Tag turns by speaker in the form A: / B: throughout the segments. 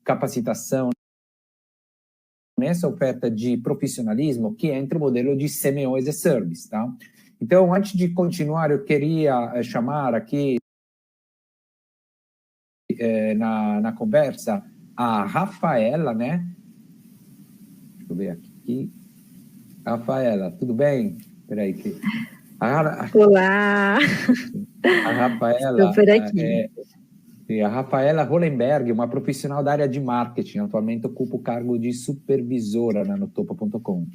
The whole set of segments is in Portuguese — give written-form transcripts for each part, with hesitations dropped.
A: capacitação, nessa oferta de profissionalismo que entra o modelo de CMO as a Service, tá? Então, antes de continuar, eu queria chamar aqui na conversa a Rafaela, né? Deixa eu ver aqui. Rafaela, tudo bem? Espera aí.
B: Olá!
A: A Rafaela,
B: estou por aqui.
A: A Rafaela Hollenberg, uma profissional da área de marketing, atualmente ocupa o cargo de supervisora na Notopa.com.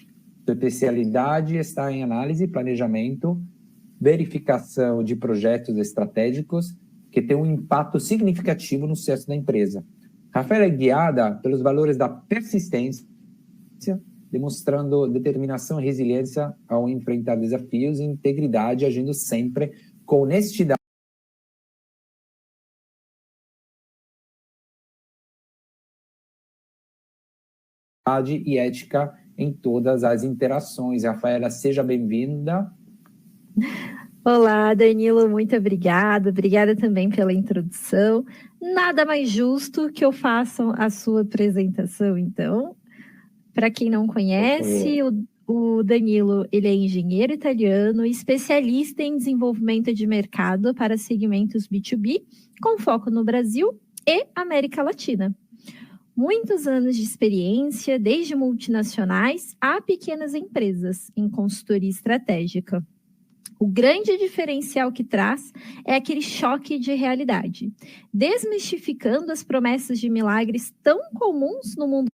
A: Sua especialidade está em análise, planejamento, verificação de projetos estratégicos que têm um impacto significativo no sucesso da empresa. Rafaela é guiada pelos valores da persistência, demonstrando determinação e resiliência ao enfrentar desafios e integridade, agindo sempre com honestidade e ética em todas as interações. Rafaela, seja bem-vinda.
B: Olá, Danilo, muito obrigada. Obrigada também pela introdução. Nada mais justo que eu faça a sua apresentação, então. Para quem não conhece, o Danilo, ele é engenheiro italiano, especialista em desenvolvimento de mercado para segmentos B2B, com foco no Brasil e América Latina. Muitos anos de experiência, desde multinacionais a pequenas empresas, em consultoria estratégica. O grande diferencial que traz é aquele choque de realidade, desmistificando as promessas de milagres tão comuns no mundo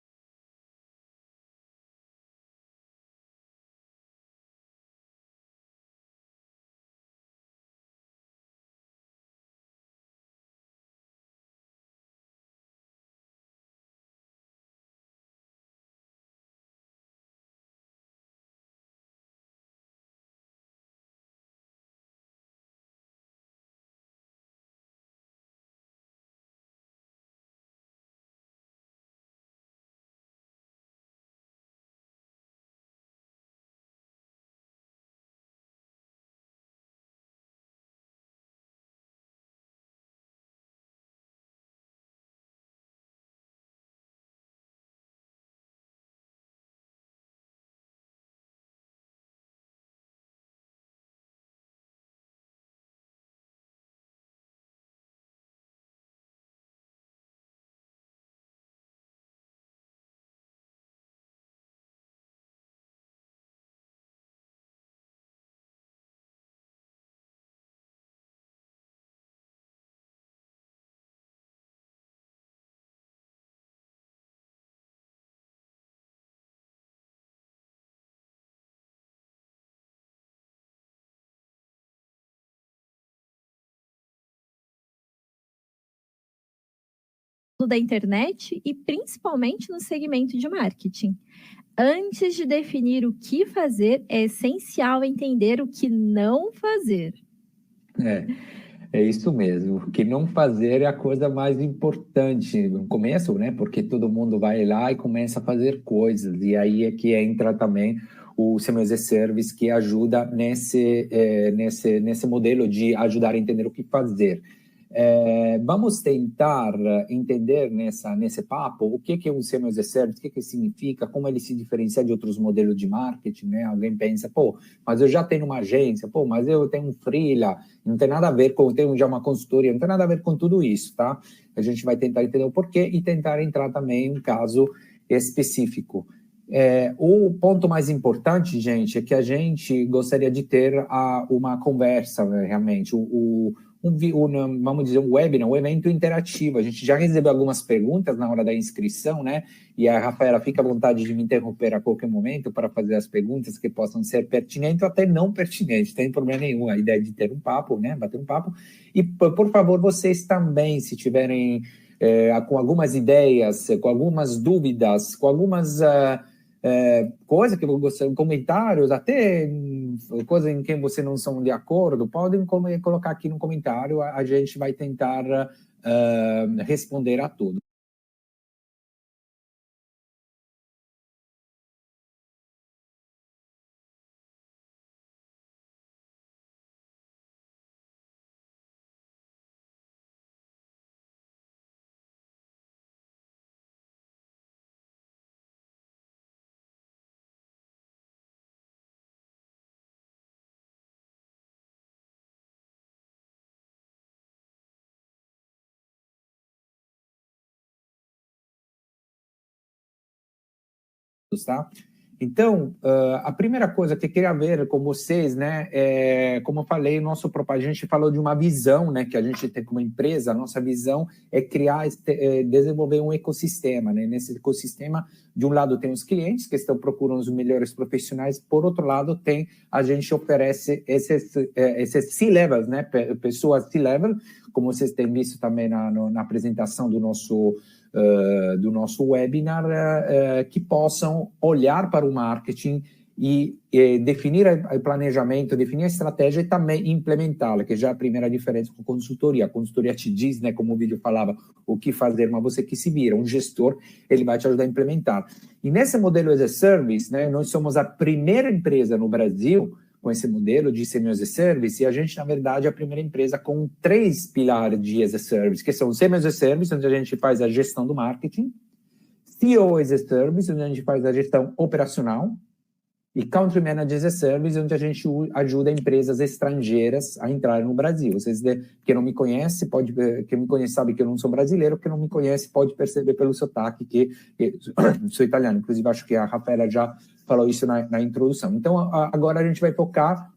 B: da internet e principalmente no segmento de marketing. Antes de definir o que fazer, é essencial entender o que não fazer.
A: É isso mesmo. O que não fazer é a coisa mais importante no começo, né? Porque todo mundo vai lá e começa a fazer coisas. E aí é que entra também o CMO as a Service, que ajuda nesse modelo de ajudar a entender o que fazer. Vamos tentar entender nesse papo o que é um CMO as a Service, o que significa, como ele se diferencia de outros modelos de marketing, né? Alguém pensa, pô, mas eu já tenho uma agência, pô, mas eu tenho um freela, não tem nada a ver com, tenho já uma consultoria, não tem nada a ver com tudo isso, tá? A gente vai tentar entender o porquê e tentar entrar também em um caso específico. O ponto mais importante, gente, é que a gente gostaria de ter uma conversa, realmente, vamos dizer, um webinar, um evento interativo. A gente já recebeu algumas perguntas na hora da inscrição, né? E a Rafaela fica à vontade de me interromper a qualquer momento para fazer as perguntas que possam ser pertinentes ou até não pertinentes, não tem problema nenhum. A ideia de ter um papo, né? Bater um papo. E, por favor, vocês também, se tiverem com algumas ideias, com algumas dúvidas, com algumas coisas que eu gostaria, comentários, até coisas em que você não são de acordo, podem colocar aqui no comentário, a gente vai tentar responder a tudo. tá? Então, a primeira coisa que eu queria ver com vocês, né, como eu falei, a gente falou de uma visão, né, que a gente tem como empresa, a nossa visão é criar, desenvolver um ecossistema, né? Nesse ecossistema, de um lado tem os clientes que estão procurando os melhores profissionais, por outro lado a gente oferece esses C-levels, né, pessoas C-level, como vocês têm visto também na apresentação do nosso webinar, que possam olhar para o marketing e definir o planejamento, definir a estratégia e também implementá-la, que já é a primeira diferença com a consultoria. A consultoria te diz, né, como o vídeo falava, o que fazer, mas você que se vira, um gestor, ele vai te ajudar a implementar. E nesse modelo as a Service, né, nós somos a primeira empresa no Brasil com esse modelo de Semi as a Service, e a gente, na verdade, é a primeira empresa com 3 pilares de as a Service, que são o Semi as a Service, onde a gente faz a gestão do marketing, CEO as a Service, onde a gente faz a gestão operacional, e Country Manager as a Service, onde a gente ajuda empresas estrangeiras a entrarem no Brasil. Vocês que não me conhecem, quem me conhece sabe que eu não sou brasileiro, quem não me conhece pode perceber pelo sotaque que sou italiano. Inclusive, acho que a Rafaela já falou isso na introdução. Então, agora a gente vai focar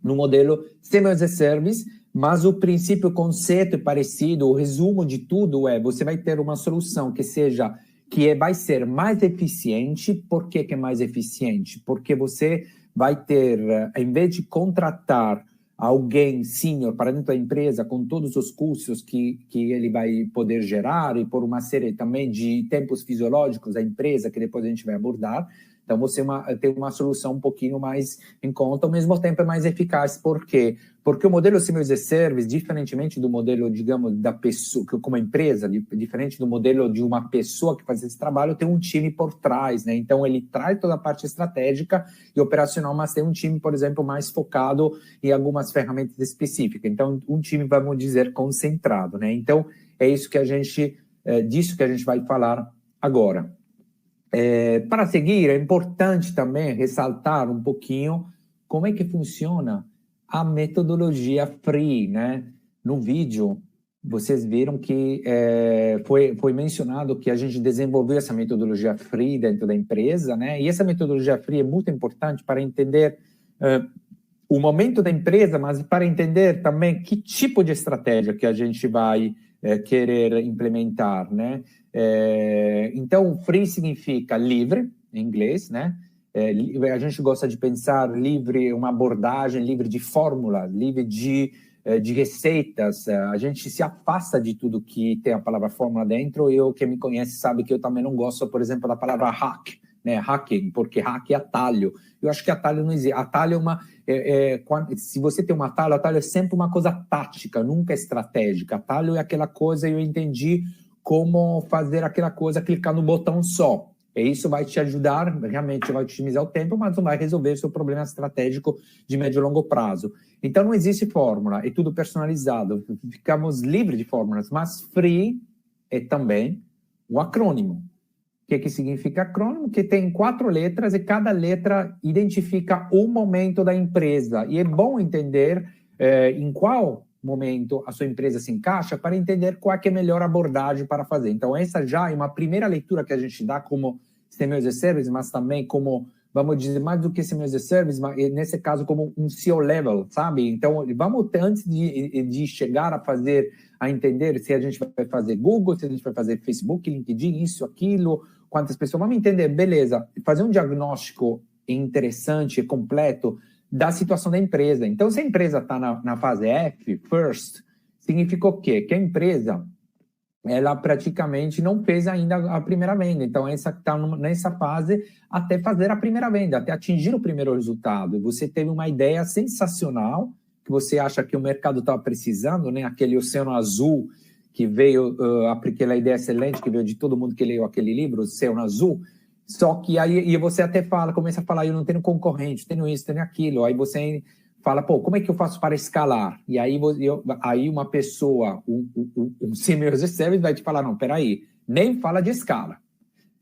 A: no modelo Semi as a Service, mas o princípio, o conceito é parecido, o resumo de tudo você vai ter uma solução que vai ser mais eficiente. Por que é mais eficiente? Porque você vai ter, em vez de contratar alguém senior para dentro da empresa com todos os custos que ele vai poder gerar e por uma série também de tempos fisiológicos da empresa que depois a gente vai abordar, então você tem uma solução um pouquinho mais em conta, ao mesmo tempo é mais eficaz. Por quê? Porque o modelo Semi as a Service, diferentemente do modelo, digamos, da pessoa, como empresa, diferente do modelo de uma pessoa que faz esse trabalho, tem um time por trás, né? Então ele traz toda a parte estratégica e operacional, mas tem um time, por exemplo, mais focado em algumas ferramentas específicas. Então, um time, vamos dizer, concentrado, né? Então, é isso que disso que a gente vai falar agora. Para seguir, é importante também ressaltar um pouquinho como é que funciona a metodologia Free, né? No vídeo, vocês viram que foi mencionado que a gente desenvolveu essa metodologia Free dentro da empresa, né? E essa metodologia Free é muito importante para entender o momento da empresa, mas para entender também que tipo de estratégia que a gente vai querer implementar, né? Então, free significa livre, em inglês, né? A gente gosta de pensar livre, uma abordagem livre de fórmula, livre de receitas. A gente se afasta de tudo que tem a palavra fórmula dentro. Quem me conhece sabe que eu também não gosto, por exemplo, da palavra hack, né? Hacking, porque hack é atalho. Eu acho que atalho não existe. Atalho é se você tem um atalho é sempre uma coisa tática, nunca estratégica. Atalho é aquela coisa, eu entendi como fazer aquela coisa, clicar no botão só. E isso vai te ajudar, realmente vai otimizar o tempo, mas não vai resolver o seu problema estratégico de médio e longo prazo. Então, não existe fórmula, é tudo personalizado. Ficamos livres de fórmulas, mas free é também um acrônimo. O que significa acrônimo? Que tem 4 letras e cada letra identifica um momento da empresa. E é bom entender em qual momento a sua empresa se encaixa para entender qual é a melhor abordagem para fazer. Então, essa já é uma primeira leitura que a gente dá como Semi as a Service, mas também como, vamos dizer, mais do que Semi as a Service, mas nesse caso como um CEO level, sabe? Então, vamos, antes de chegar a entender se a gente vai fazer Google, se a gente vai fazer Facebook, LinkedIn, isso, aquilo, quantas pessoas, vamos entender, beleza, fazer um diagnóstico interessante e completo da situação da empresa. Então, se a empresa está na fase F, first, significa o quê? Que a empresa, ela praticamente não fez ainda a primeira venda. Então, essa está nessa fase até fazer a primeira venda, até atingir o primeiro resultado. Você teve uma ideia sensacional, que você acha que o mercado estava precisando, né? Aquele oceano azul que veio, aquela ideia excelente que veio de todo mundo que leu aquele livro, Oceano Azul. Só que aí você até começa a falar, eu não tenho concorrente, tenho isso, tenho aquilo. Aí você fala, pô, como é que eu faço para escalar? E aí, uma pessoa, um Semi as a Service vai te falar, não, peraí, nem fala de escala.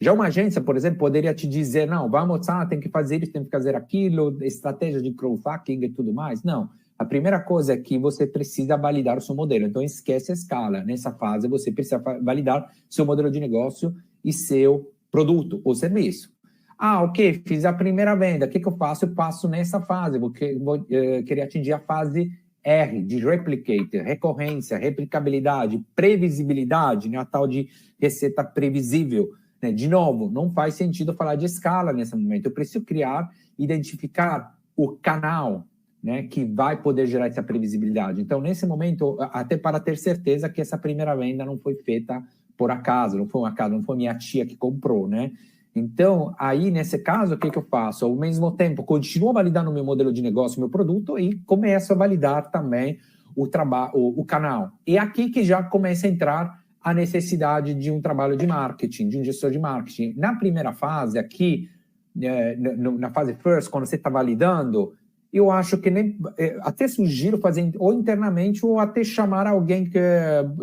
A: Já uma agência, por exemplo, poderia te dizer, não, vamos, tem que fazer isso, tem que fazer aquilo, estratégia de growth hacking e tudo mais. Não, a primeira coisa é que você precisa validar o seu modelo. Então, esquece a escala. Nessa fase, você precisa validar seu modelo de negócio e seu produto ou serviço. Ah, ok, fiz a primeira venda, o que eu faço? Eu passo nessa fase, porque vou querer atingir a fase R, de replicate, recorrência, replicabilidade, previsibilidade, né, a tal de receita previsível. Né? De novo, não faz sentido falar de escala nesse momento. Eu preciso criar, identificar o canal, né, que vai poder gerar essa previsibilidade. Então, nesse momento, até para ter certeza que essa primeira venda não foi feita por acaso, não foi um acaso, não foi minha tia que comprou, né? Então, aí, nesse caso, o que eu faço? Ao mesmo tempo, continuo validando o meu modelo de negócio, o meu produto, e começo a validar também o canal. E aqui que já começa a entrar a necessidade de um trabalho de marketing, de um gestor de marketing. Na primeira fase, aqui, na fase first, quando você está validando, eu acho que nem, até sugiro fazer ou internamente ou até chamar alguém que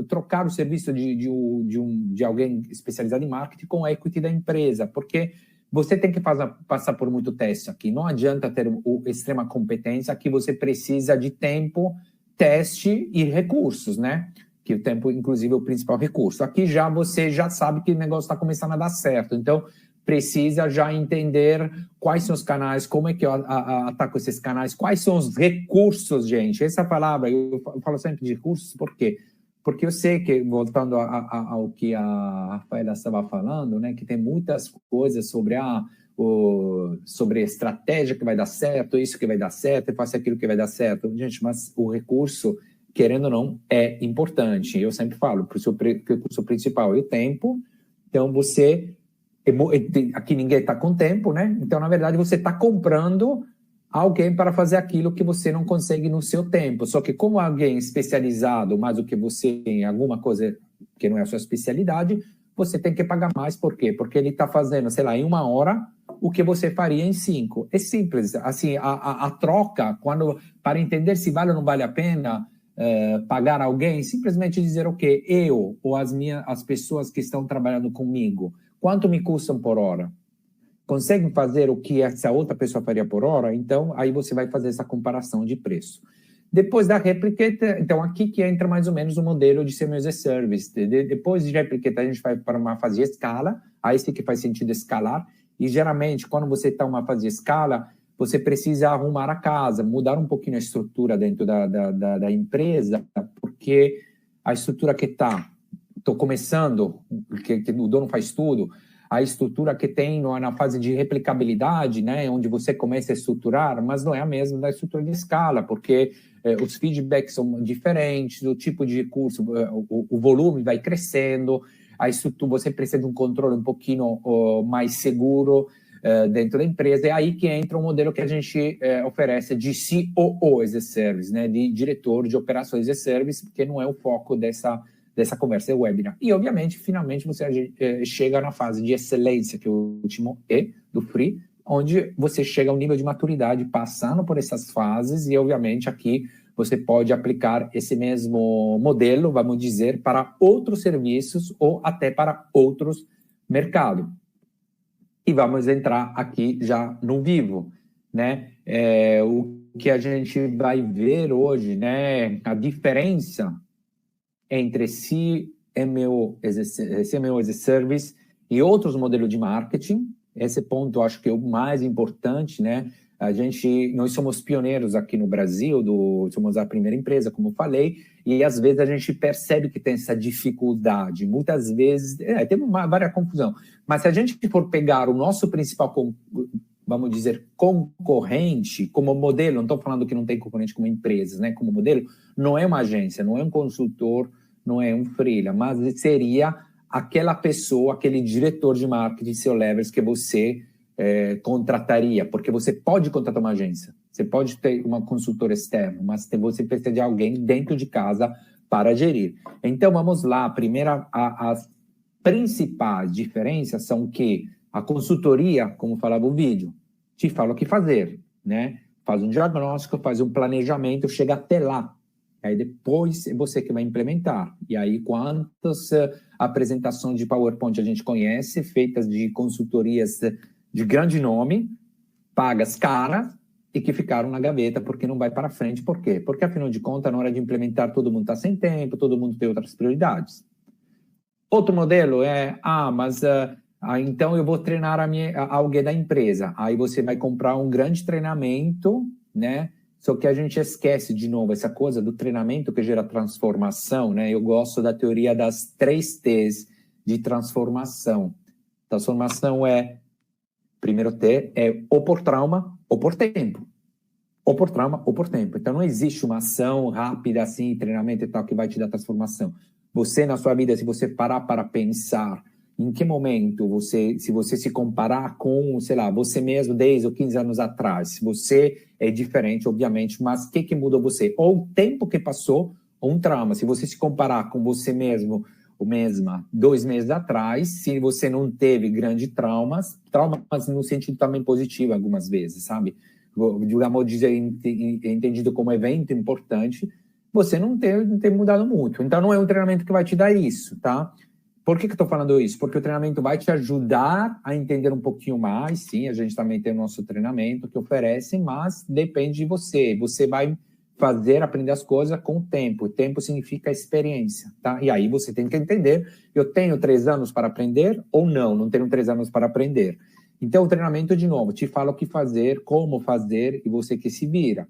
A: trocar o serviço de alguém especializado em marketing com a equity da empresa, porque você tem que passar por muito teste aqui. Não adianta ter extrema competência, aqui você precisa de tempo, teste e recursos, né? Que o tempo, inclusive, é o principal recurso. Aqui você já sabe que o negócio está começando a dar certo, então precisa já entender quais são os canais, como é que eu ataco esses canais, quais são os recursos, gente. Essa palavra, eu falo sempre de recursos, por quê? Porque eu sei que, voltando ao que a Rafaela estava falando, né, que tem muitas coisas sobre sobre estratégia que vai dar certo, isso que vai dar certo, eu faço aquilo que vai dar certo. Gente, mas o recurso, querendo ou não, é importante. Eu sempre falo, para o seu recurso principal é o tempo, então você... Aqui ninguém está com tempo, né? Então, na verdade, você está comprando alguém para fazer aquilo que você não consegue no seu tempo. Só que como alguém especializado, mais do que você em alguma coisa que não é a sua especialidade, você tem que pagar mais. Por quê? Porque ele está fazendo, sei lá, em 1 hora, o que você faria em 5. É simples. Assim, a troca, para entender se vale ou não vale a pena pagar alguém, simplesmente dizer, ok, eu ou as pessoas que estão trabalhando comigo, quanto me custam por hora? Conseguem fazer o que essa outra pessoa faria por hora? Então, aí você vai fazer essa comparação de preço. Depois da Replicate, então aqui que entra mais ou menos o modelo de Semi as a Service. Depois de Replicate, a gente vai para uma fase de escala, aí sim que faz sentido escalar, e geralmente, quando você está em uma fase de escala, você precisa arrumar a casa, mudar um pouquinho a estrutura dentro da empresa, porque a estrutura que está... Estou começando, que o dono faz tudo, a estrutura que tem na fase de replicabilidade, né, onde você começa a estruturar, mas não é a mesma da estrutura de escala, porque os feedbacks são diferentes, o tipo de recurso, o volume vai crescendo, a estrutura, você precisa de um controle um pouquinho mais seguro dentro da empresa, é aí que entra um modelo que a gente oferece de COO as a Service, né, de diretor de operações as a Service, porque não é o foco dessa conversa, é webinar. E, obviamente, finalmente, você chega na fase de excelência, que é o último E do Free, onde você chega ao nível de maturidade passando por essas fases e, obviamente, aqui você pode aplicar esse mesmo modelo, vamos dizer, para outros serviços ou até para outros mercados. E vamos entrar aqui já no vivo, né? O que a gente vai ver hoje, né? A diferença entre CMO as a Service e outros modelos de marketing. Esse ponto eu acho que é o mais importante, né? Nós somos pioneiros aqui no Brasil, somos a primeira empresa, como eu falei, e às vezes a gente percebe que tem essa dificuldade. Muitas vezes, tem várias confusão. Mas se a gente for pegar o nosso principal, vamos dizer, concorrente, como modelo, não estou falando que não tem concorrente como empresas, né? Como modelo, não é uma agência, não é um consultor, não é um freela, mas seria aquela pessoa, aquele diretor de marketing, seu levels, que você contrataria, porque você pode contratar uma agência, você pode ter uma consultora externa, mas você precisa de alguém dentro de casa para gerir. Então, vamos lá. As principais diferenças são que a consultoria, como falava o vídeo, te fala o que fazer, né? Faz um diagnóstico, faz um planejamento, chega até lá. Aí depois é você que vai implementar. E aí quantas apresentações de PowerPoint a gente conhece, feitas de consultorias de grande nome, pagas caras, e que ficaram na gaveta porque não vai para frente. Por quê? Porque, afinal de contas, na hora de implementar, todo mundo está sem tempo, todo mundo tem outras prioridades. Outro modelo mas Então eu vou treinar alguém da empresa. Aí você vai comprar um grande treinamento, né? Só que a gente esquece, de novo, essa coisa do treinamento que gera transformação, né? Eu gosto da teoria das 3 T's de transformação. Transformação primeiro T, ou por trauma ou por tempo. Ou por trauma ou por tempo. Então não existe uma ação rápida assim, treinamento e tal, que vai te dar transformação. Você, na sua vida, se você parar para pensar em que momento se você se comparar com, sei lá, você mesmo 10 ou 15 anos atrás, você é diferente, obviamente, mas o que mudou você? Ou o tempo que passou, ou um trauma. Se você se comparar com você mesmo, ou mesma, 2 meses atrás, se você não teve grandes traumas no sentido também positivo algumas vezes, sabe? Digamos, entendido como evento importante, você não tem mudado muito. Então, não é um treinamento que vai te dar isso, tá? Por que eu estou falando isso? Porque o treinamento vai te ajudar a entender um pouquinho mais. Sim, a gente também tem o nosso treinamento que oferece, mas depende de você. Você vai aprender as coisas com o tempo. O tempo significa experiência, tá? E aí você tem que entender, eu tenho 3 anos para aprender ou não tenho 3 anos para aprender. Então, o treinamento, de novo, te fala o que fazer, como fazer, e você que se vira.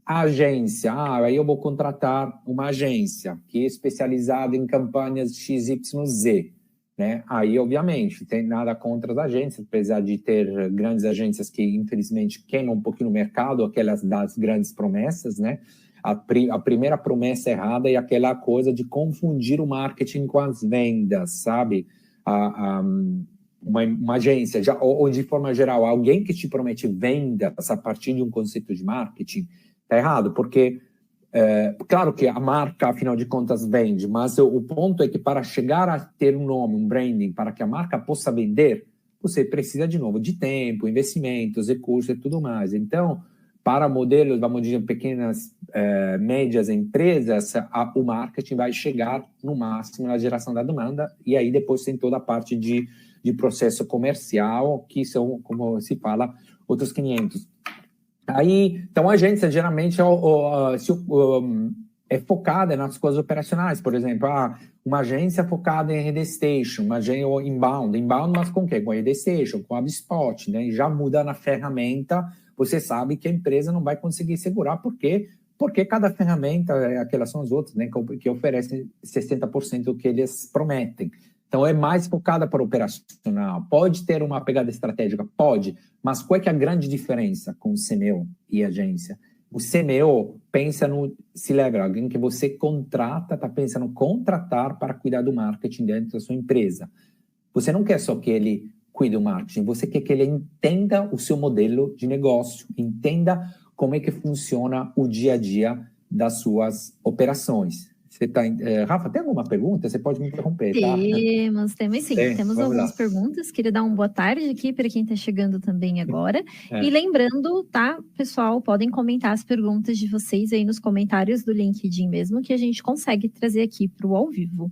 A: A agência, aí eu vou contratar uma agência que é especializada em campanhas XYZ, né? Aí, obviamente, tem nada contra as agências, apesar de ter grandes agências que, infelizmente, queimam um pouquinho no mercado, aquelas das grandes promessas, né? A primeira promessa errada é aquela coisa de confundir o marketing com as vendas, sabe? Uma agência, ou de forma geral, alguém que te promete vendas a partir de um conceito de marketing, está errado, porque, claro que a marca, afinal de contas, vende, mas o ponto é que para chegar a ter um nome, um branding, para que a marca possa vender, você precisa, de novo, de tempo, investimentos, recursos e tudo mais. Então, para modelos, vamos dizer, pequenas, médias empresas, o marketing vai chegar no máximo na geração da demanda, e aí depois tem toda a parte de processo comercial, que são, como se fala, outros 500. Aí, então, a agência geralmente é focada nas coisas operacionais. Por exemplo, uma agência focada em Rede Station, uma agência inbound, mas com o quê? Com a Rede Station, com a HubSpot, né? E já muda na ferramenta, você sabe que a empresa não vai conseguir segurar, porque cada ferramenta, aquelas são as outras, né? Que oferecem 60% do que eles prometem. Então, é mais focada para o operacional. Pode ter uma pegada estratégica? Pode. Mas qual é que é a grande diferença com o CMO e agência? O CMO pensa se lembra, alguém que você contrata, está pensando em contratar para cuidar do marketing dentro da sua empresa. Você não quer só que ele cuide do marketing, você quer que ele entenda o seu modelo de negócio, entenda como é que funciona o dia a dia das suas operações. Rafa, tem alguma pergunta? Você pode me interromper, tá?
B: Temos sim. Temos algumas perguntas. Queria dar uma boa tarde aqui para quem está chegando também agora. E lembrando, tá, pessoal, podem comentar as perguntas de vocês aí nos comentários do LinkedIn mesmo, que a gente consegue trazer aqui para o ao vivo.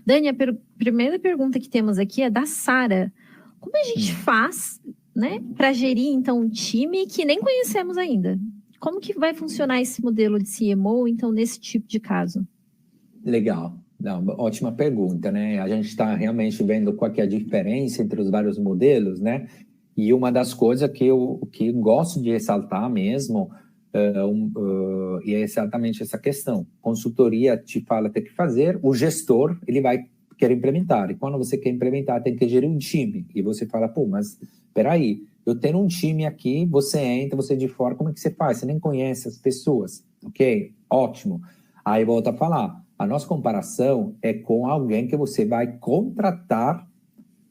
B: Dani, a primeira pergunta que temos aqui é da Sara. Como a gente faz, né, para gerir, então, um time que nem conhecemos ainda? Como que vai funcionar esse modelo de CMO, então, nesse tipo de caso?
A: Legal. Não, ótima pergunta, né? A gente está realmente vendo qual que é a diferença entre os vários modelos, né? E uma das coisas que eu gosto de ressaltar mesmo e é exatamente essa questão. Consultoria te fala ter que fazer, o gestor, ele vai querer implementar. E quando você quer implementar, tem que gerir um time. E você fala, pô, mas peraí, eu tenho um time aqui, você entra, você de fora, como é que você faz? Você nem conhece as pessoas, ok? Ótimo. Aí volta a falar, a nossa comparação é com alguém que você vai contratar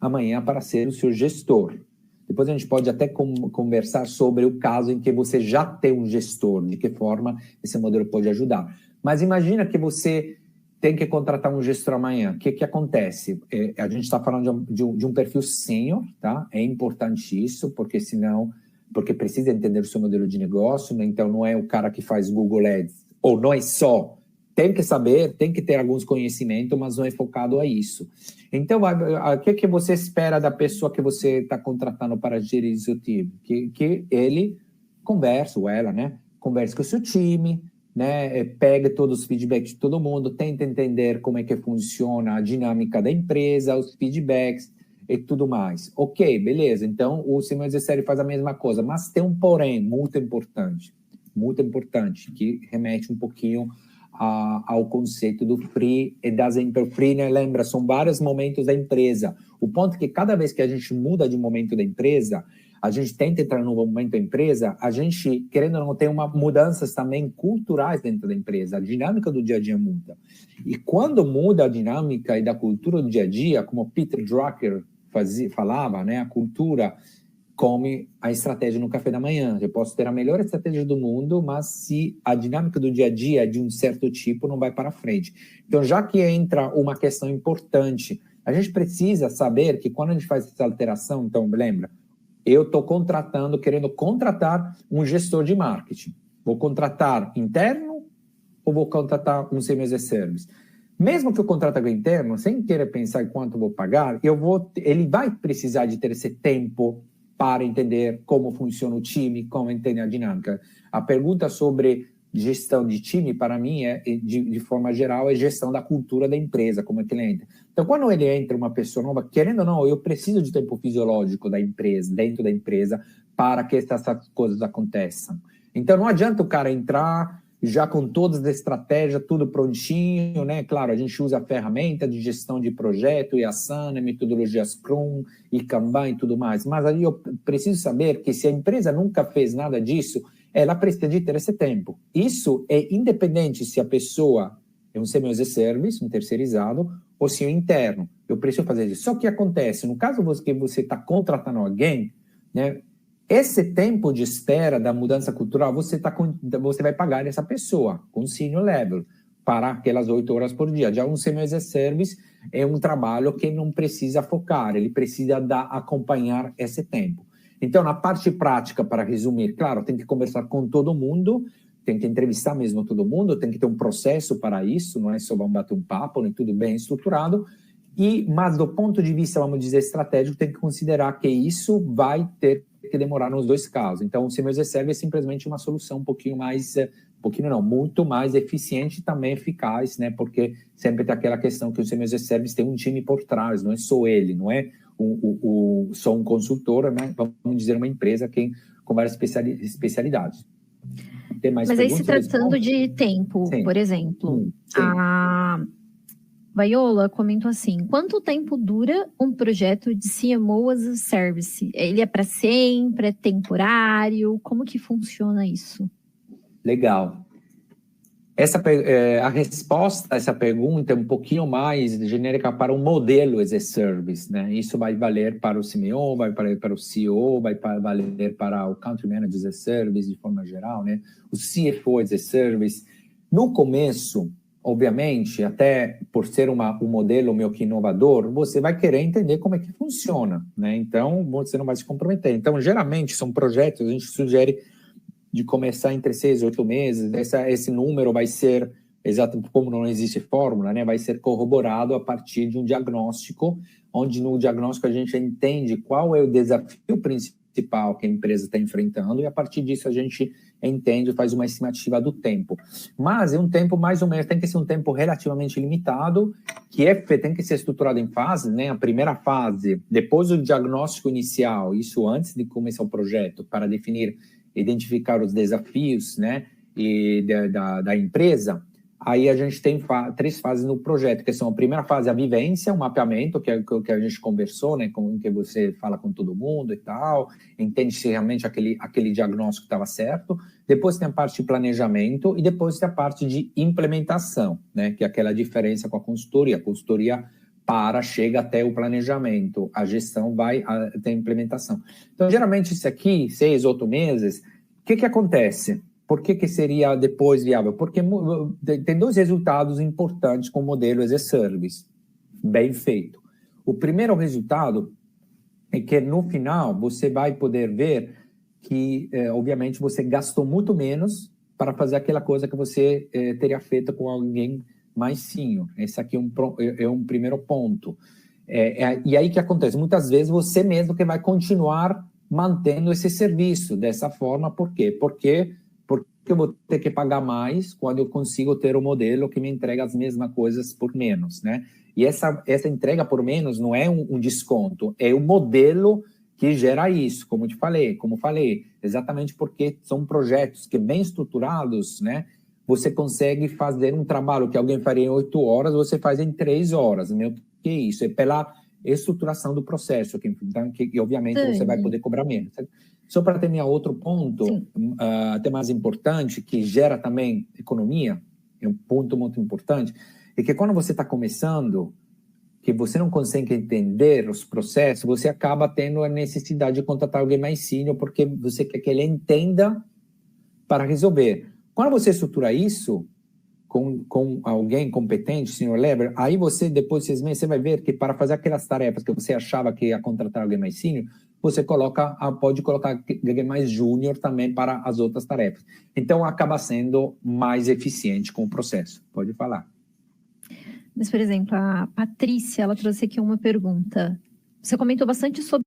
A: amanhã para ser o seu gestor. Depois a gente pode até conversar sobre o caso em que você já tem um gestor, de que forma esse modelo pode ajudar. Mas imagina que você tem que contratar um gestor amanhã. O que acontece? A gente está falando de um perfil sênior, tá? É importante isso, porque precisa entender o seu modelo de negócio, né? Então não é o cara que faz Google Ads, ou não é só. Tem que saber, tem que ter alguns conhecimentos, mas não é focado a isso. Então, o que você espera da pessoa que você está contratando para gerir seu time? Que ele converse, ou ela, né? Converse com o seu time, né? Pegue todos os feedbacks de todo mundo, tente entender como é que funciona a dinâmica da empresa, os feedbacks, e tudo mais. Ok, beleza, então o Siemens Série faz a mesma coisa, mas tem um porém muito importante, que remete um pouquinho ao conceito do free e das free, né? Lembra, são vários momentos da empresa. O ponto é que cada vez que a gente muda de momento da empresa, a gente tenta entrar no momento da empresa, a gente, querendo ou não, tem mudanças também culturais dentro da empresa, a dinâmica do dia a dia muda. E quando muda a dinâmica e da cultura do dia a dia, como Peter Drucker falava, né, a cultura come a estratégia no café da manhã. Eu posso ter a melhor estratégia do mundo, mas se a dinâmica do dia a dia é de um certo tipo, não vai para frente. Então, já que entra uma questão importante, a gente precisa saber que quando a gente faz essa alteração, então, lembra, eu estou querendo contratar um gestor de marketing. Vou contratar interno ou vou contratar um Siemens Service? Mesmo que eu contrate alguém interno, sem querer pensar em quanto eu vou pagar, ele vai precisar de ter esse tempo para entender como funciona o time, como entender a dinâmica. A pergunta sobre gestão de time, para mim, de forma geral, é gestão da cultura da empresa, como é que ele entra. Então, quando ele entra uma pessoa nova, querendo ou não, eu preciso de tempo fisiológico da empresa, dentro da empresa, para que essas coisas aconteçam. Então, não adianta o cara entrar já com todas as estratégias, tudo prontinho, né? Claro, a gente usa a ferramenta de gestão de projeto, e Asana, metodologia Scrum, e Kanban e tudo mais. Mas aí eu preciso saber que se a empresa nunca fez nada disso, ela precisa de ter esse tempo. Isso é independente se a pessoa é um semi-service, um terceirizado, ou se é um interno. Eu preciso fazer isso. Só que acontece, no caso que você está contratando alguém, né? Esse tempo de espera da mudança cultural, você vai pagar essa pessoa com senior level para aquelas 8 horas por dia. Já um semi-service é um trabalho que não precisa focar, ele precisa acompanhar esse tempo. Então, na parte prática, para resumir, claro, tem que conversar com todo mundo, tem que entrevistar mesmo todo mundo, tem que ter um processo para isso, não é só vamos bater um papo, nem tudo bem estruturado. Mas do ponto de vista, vamos dizer, estratégico, tem que considerar que isso vai ter que demorar nos dois casos. Então, o Siemens Reserve é simplesmente uma solução muito mais eficiente e também eficaz, né? Porque sempre tem aquela questão que o Siemens Reserve tem um time por trás, não é só ele, não é só um consultor, né? Vamos dizer, uma empresa com várias especialidades.
B: Mas aí, se tratando de tempo, sim, por exemplo, a Viola comentou assim: quanto tempo dura um projeto de CMO as a Service? Ele é para sempre, é temporário? Como que funciona isso?
A: Legal. A resposta a essa pergunta é um pouquinho mais genérica para o modelo as a Service, né? Isso vai valer para o CMO, vai valer para o CEO, vai valer para o Country Manager as a Service, de forma geral, né? O CFO as a Service. No começo, obviamente, até por ser um modelo meio que inovador, você vai querer entender como é que funciona, né? Então, você não vai se comprometer. Então, geralmente, são projetos, a gente sugere de começar entre 6 e 8 meses. Esse número vai ser, exato como não existe fórmula, né? Vai ser corroborado a partir de um diagnóstico, onde no diagnóstico a gente entende qual é o desafio principal que a empresa está enfrentando, e a partir disso a gente entende, faz uma estimativa do tempo. Mas é um tempo mais ou menos, tem que ser um tempo relativamente limitado, tem que ser estruturado em fases, né? A primeira fase, depois do diagnóstico inicial, isso antes de começar o projeto, para identificar os desafios, né, da empresa. Aí a gente tem 3 fases no projeto, que são a primeira fase, a vivência, o mapeamento, que a gente conversou, né, com que você fala com todo mundo e tal, entende se realmente aquele diagnóstico estava certo. Depois tem a parte de planejamento e depois tem a parte de implementação, né, que é aquela diferença com a consultoria. A consultoria chega até o planejamento, a gestão vai até a implementação. Então, geralmente, isso aqui, 6, 8 meses, o que acontece? Por que seria depois viável? Porque tem 2 resultados importantes com o modelo as a Service, bem feito. O primeiro resultado é que, no final, você vai poder ver que, obviamente, você gastou muito menos para fazer aquela coisa que você teria feito com alguém mais senior. Esse aqui é um primeiro ponto. E aí o que acontece? Muitas vezes você mesmo que vai continuar mantendo esse serviço dessa forma. Por quê? Porque Por que eu vou ter que pagar mais quando eu consigo ter um modelo que me entrega as mesmas coisas por menos, né? E essa entrega por menos não é um desconto, é o modelo que gera isso, como falei, exatamente porque são projetos que bem estruturados, né? Você consegue fazer um trabalho que alguém faria em 8 horas, você faz em 3 horas, meu, que isso? É pela estruturação do processo, que obviamente você vai poder cobrar menos. Só para terminar outro ponto, até mais importante, que gera também economia, é um ponto muito importante, é que quando você está começando, que você não consegue entender os processos, você acaba tendo a necessidade de contratar alguém mais sênior, porque você quer que ele entenda para resolver. Quando você estrutura isso com alguém competente, senior level, aí você, depois de 6 meses, você vai ver que para fazer aquelas tarefas que você achava que ia contratar alguém mais sênior, você pode colocar alguém mais júnior também para as outras tarefas. Então, acaba sendo mais eficiente com o processo. Pode falar.
B: Mas, por exemplo, a Patrícia, ela trouxe aqui uma pergunta. Você comentou bastante sobre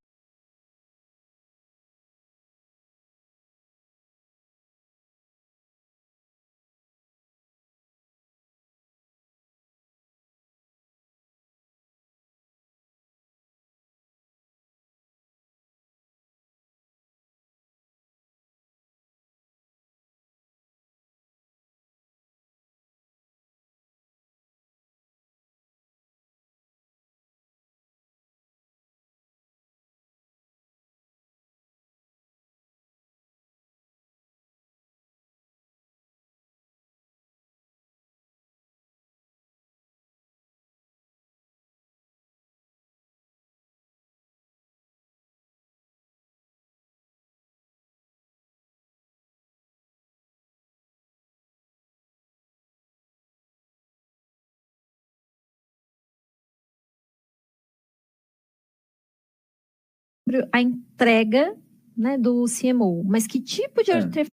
B: a entrega, né, do CMO, mas que tipo de artefato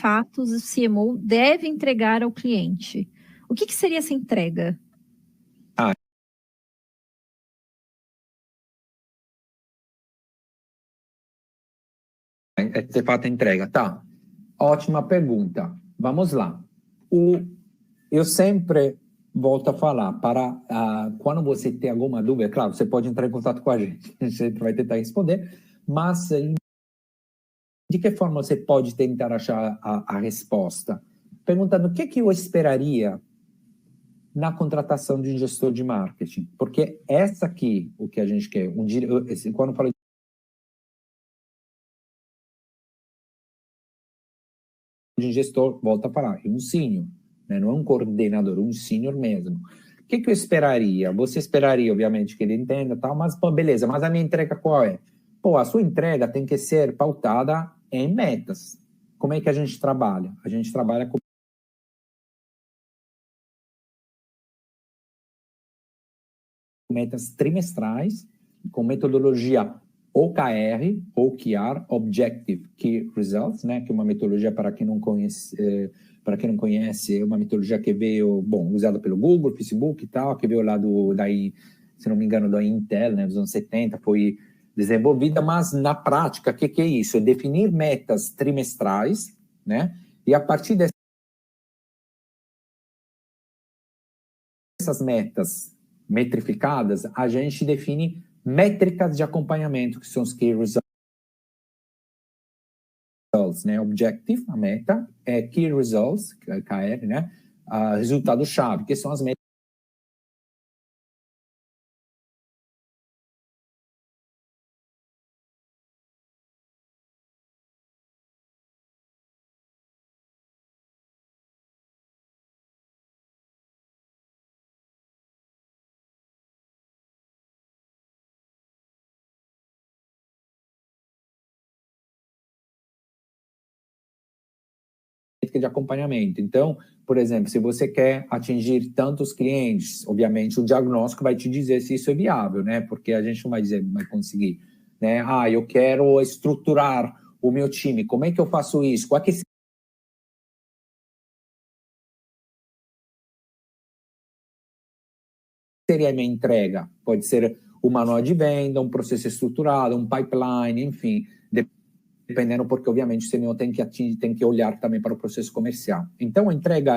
B: fatos o CMO deve entregar ao cliente? O que seria essa entrega?
A: De fato, a entrega. Tá. Ótima pergunta. Vamos lá. Eu sempre volto a falar, quando você tem alguma dúvida, claro, você pode entrar em contato com a gente, a gente vai tentar responder, mas de que forma você pode tentar achar a resposta? Perguntando o que eu esperaria na contratação de um gestor de marketing, porque essa aqui, o que a gente quer, quando eu falo de um gestor, volta a falar, é um sênior, né? Não é um coordenador, um sênior mesmo. O que eu esperaria? Você esperaria, obviamente, que ele entenda, tal, mas, pô, beleza, mas a minha entrega qual é? Pô, a sua entrega tem que ser pautada em metas. Como é que a gente trabalha? A gente trabalha com metas trimestrais, com metodologia OKR, OKR, Objective Key Results, né, que é uma metodologia para quem não conhece, é uma metodologia que veio, usada pelo Google, Facebook e tal, que veio lá daí, se não me engano, da Intel, né, dos anos 70, foi desenvolvida, mas na prática, o que é isso? É definir metas trimestrais, né, e a partir dessas metas metrificadas, a gente define métricas de acompanhamento, que são os Key Results, né? Objective, a meta, Key Results, KR, né? Resultado-chave, que são as métricas de acompanhamento. Então, por exemplo, se você quer atingir tantos clientes, obviamente o diagnóstico vai te dizer se isso é viável, né? Porque a gente não vai dizer, vai conseguir, né? Eu quero estruturar o meu time, como é que eu faço isso? Qual é que seria a minha entrega? Pode ser um manual de venda, um processo estruturado, um pipeline, enfim, dependendo, porque obviamente você não tem que olhar também para o processo comercial. Então, a entrega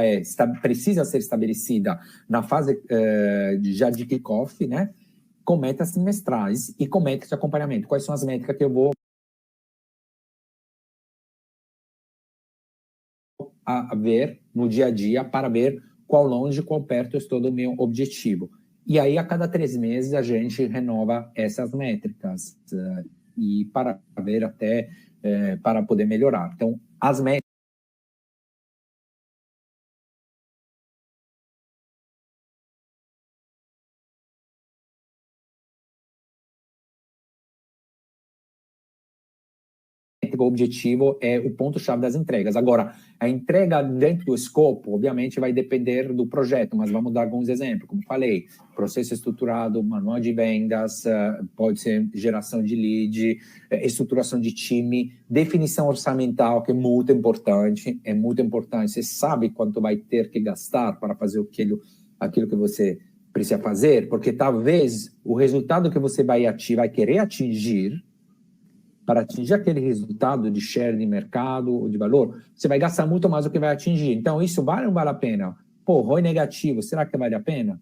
A: precisa ser estabelecida na fase já de kickoff, né? Com metas trimestrais e com métricas de acompanhamento. Quais são as métricas que eu vou ver no dia a dia para ver qual longe, qual perto eu estou do meu objetivo. E aí, a cada 3 meses, a gente renova essas métricas e para ver até para poder melhorar. Então, as métricas o objetivo é o ponto-chave das entregas. Agora, a entrega dentro do escopo, obviamente, vai depender do projeto, mas vamos dar alguns exemplos. Como falei, processo estruturado, manual de vendas, pode ser geração de lead, estruturação de time, definição orçamental, que é muito importante, Você sabe quanto vai ter que gastar para fazer aquilo que você precisa fazer, porque talvez o resultado que você vai querer atingir, para atingir aquele resultado de share de mercado ou de valor, você vai gastar muito mais do que vai atingir. Então, isso vale ou não vale a pena? ROI negativo, será que vale a pena?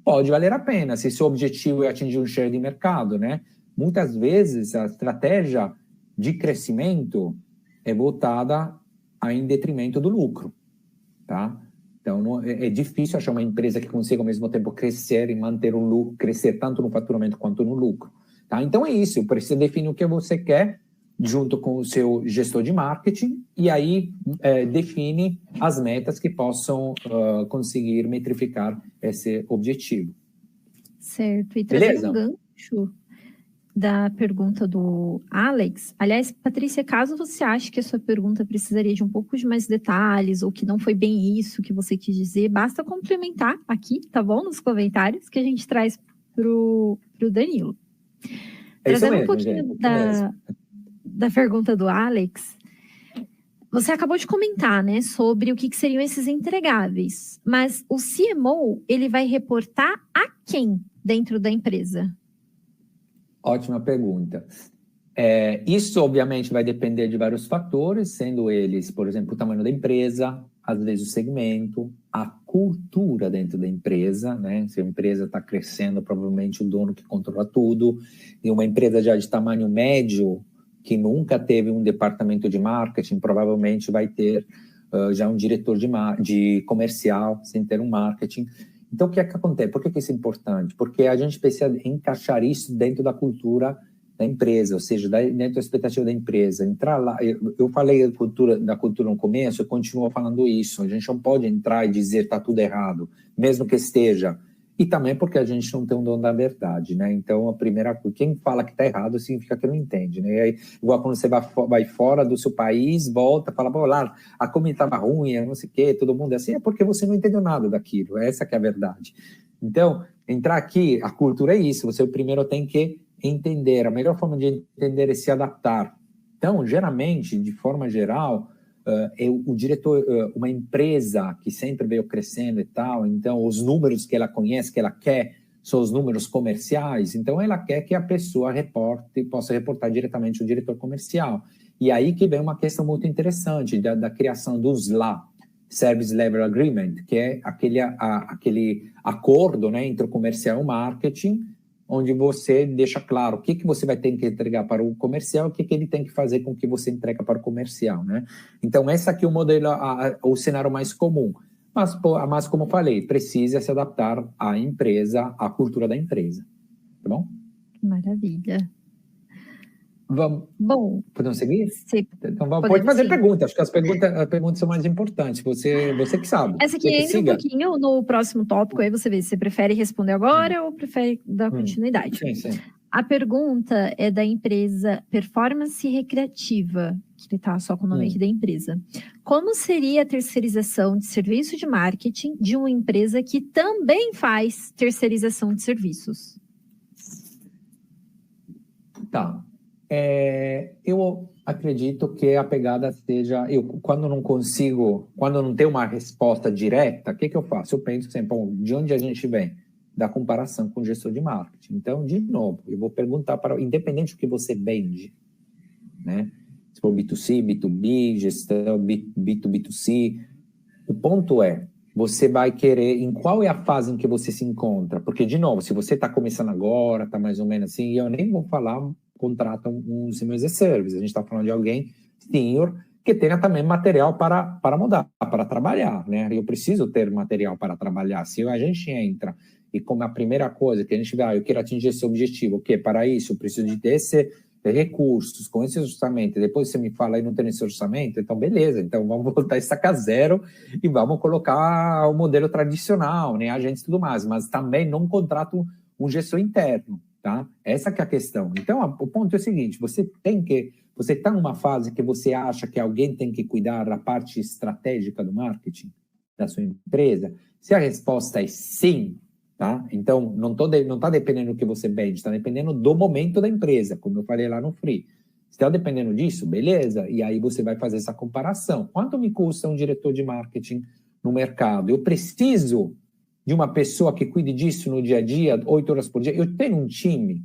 A: Pode valer a pena, se seu objetivo é atingir um share de mercado, né? Muitas vezes, a estratégia de crescimento é voltada em detrimento do lucro, tá? Então, é difícil achar uma empresa que consiga, ao mesmo tempo, crescer e manter o lucro, crescer tanto no faturamento quanto no lucro. Tá? Então, é isso. Precisa definir o que você quer junto com o seu gestor de marketing e aí define as metas que possam conseguir metrificar esse objetivo.
B: Certo. E trazendo um gancho da pergunta do Alex, aliás, Patrícia, caso você ache que a sua pergunta precisaria de um pouco de mais detalhes ou que não foi bem isso que você quis dizer, basta complementar aqui, tá bom? Nos comentários que a gente traz pro Danilo. Trazendo mesmo, um pouquinho da pergunta do Alex, você acabou de comentar, né, sobre o que seriam esses entregáveis, mas o CMO, ele vai reportar a quem dentro da empresa?
A: Ótima pergunta. Isso, obviamente, vai depender de vários fatores, sendo eles, por exemplo, o tamanho da empresa, às vezes o segmento, a cultura dentro da empresa, né? Se a empresa está crescendo, provavelmente o dono que controla tudo, e uma empresa já de tamanho médio, que nunca teve um departamento de marketing, provavelmente vai ter já um diretor de comercial, sem ter um marketing. Então, o que é que acontece? Por que isso é importante? Porque a gente precisa encaixar isso dentro da cultura da empresa, ou seja, dentro da expectativa da empresa. Entrar lá, eu falei da cultura no começo, eu continuo falando isso. A gente não pode entrar e dizer que está tudo errado, mesmo que esteja. E também porque a gente não tem um dono da verdade, né? Então, a primeira coisa, quem fala que está errado significa que não entende, né? E aí, igual quando você vai fora do seu país, volta, fala, pô, lá, a comida estava ruim, não sei o quê, todo mundo é assim, é porque você não entendeu nada daquilo, essa que é a verdade. Então, entrar aqui, a cultura é isso, você primeiro tem que entender, a melhor forma de entender é se adaptar. Então, geralmente, de forma geral, o diretor, uma empresa que sempre veio crescendo e tal, então os números que ela conhece, que ela quer, são os números comerciais, então ela quer que a pessoa possa reportar diretamente ao diretor comercial. E aí que vem uma questão muito interessante da criação dos lá. Service Level Agreement, que é aquele acordo, né, entre o comercial e o marketing, onde você deixa claro o que você vai ter que entregar para o comercial, o que ele tem que fazer com o que você entrega para o comercial, né? Então, esse aqui é o modelo, o cenário mais comum. Mas, como falei, precisa se adaptar à empresa, à cultura da empresa. Tá bom?
B: Maravilha.
A: Vamos.
B: Bom,
A: podemos seguir?
B: Sim,
A: então, pode fazer perguntas. Acho que as perguntas são mais importantes. Você que sabe.
B: Essa aqui entra um pouquinho no próximo tópico, aí você vê se você prefere responder agora ou prefere dar continuidade.
A: Sim.
B: A pergunta é da empresa Performance Recreativa, que está só com o nome aqui da empresa. Como seria a terceirização de serviço de marketing de uma empresa que também faz terceirização de serviços?
A: Tá. Eu acredito que a pegada seja... quando não tenho uma resposta direta, o que eu faço? Eu penso sempre, de onde a gente vem? Da comparação com o gestor de marketing. Então, de novo, eu vou perguntar independente do que você vende, né? Se for B2C, B2B, gestão B2B2C, o ponto é, você vai querer, em qual é a fase em que você se encontra? Porque, de novo, se você está começando agora, está mais ou menos assim, eu nem vou falar, contrata um Senior as a Service, a gente está falando de alguém senior, que tenha também material para mudar, para trabalhar, né? Eu preciso ter material para trabalhar. Se a gente entra e como a primeira coisa que a gente vê, eu quero atingir esse objetivo, o quê? Para isso, eu preciso de ter recursos, com esse orçamento, depois você me fala aí não tem esse orçamento, então beleza, então vamos voltar a estaca zero e vamos colocar o modelo tradicional, né, agentes e tudo mais, mas também não contrato um gestor interno, tá? Essa que é a questão. Então, o ponto é o seguinte, você está numa fase que você acha que alguém tem que cuidar da parte estratégica do marketing da sua empresa? Se a resposta é sim, tá? Então, não está dependendo do que você vende, está dependendo do momento da empresa, como eu falei lá no Free. Se está dependendo disso, beleza, e aí você vai fazer essa comparação. Quanto me custa um diretor de marketing no mercado? Eu preciso de uma pessoa que cuide disso no dia a dia, 8 horas por dia? Eu tenho um time?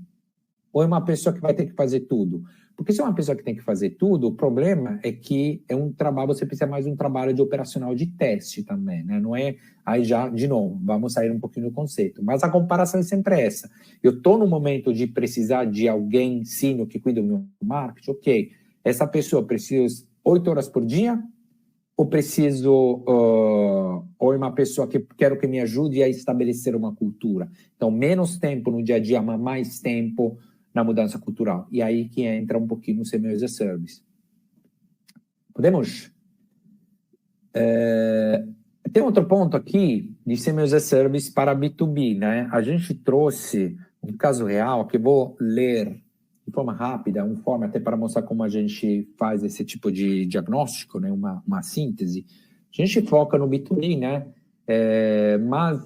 A: Ou é uma pessoa que vai ter que fazer tudo? Porque se é uma pessoa que tem que fazer tudo, o problema é que é um trabalho, você precisa mais de um trabalho de operacional de teste também, né? Não é, aí já, de novo, vamos sair um pouquinho do conceito. Mas a comparação é sempre essa. Eu estou no momento de precisar de alguém sênior que cuida do meu marketing, ok. Essa pessoa precisa 8 horas por dia? Ou preciso, ou é uma pessoa que quero que me ajude a estabelecer uma cultura? Então, menos tempo no dia a dia, mas mais tempo na mudança cultural. E aí que entra um pouquinho no Senior as a Service. Podemos? Tem outro ponto aqui de Senior as a Service para B2B, né? A gente trouxe um caso real que vou ler de forma rápida, uma forma até para mostrar como a gente faz esse tipo de diagnóstico, né? Uma síntese. A gente foca no B2B, né? Mas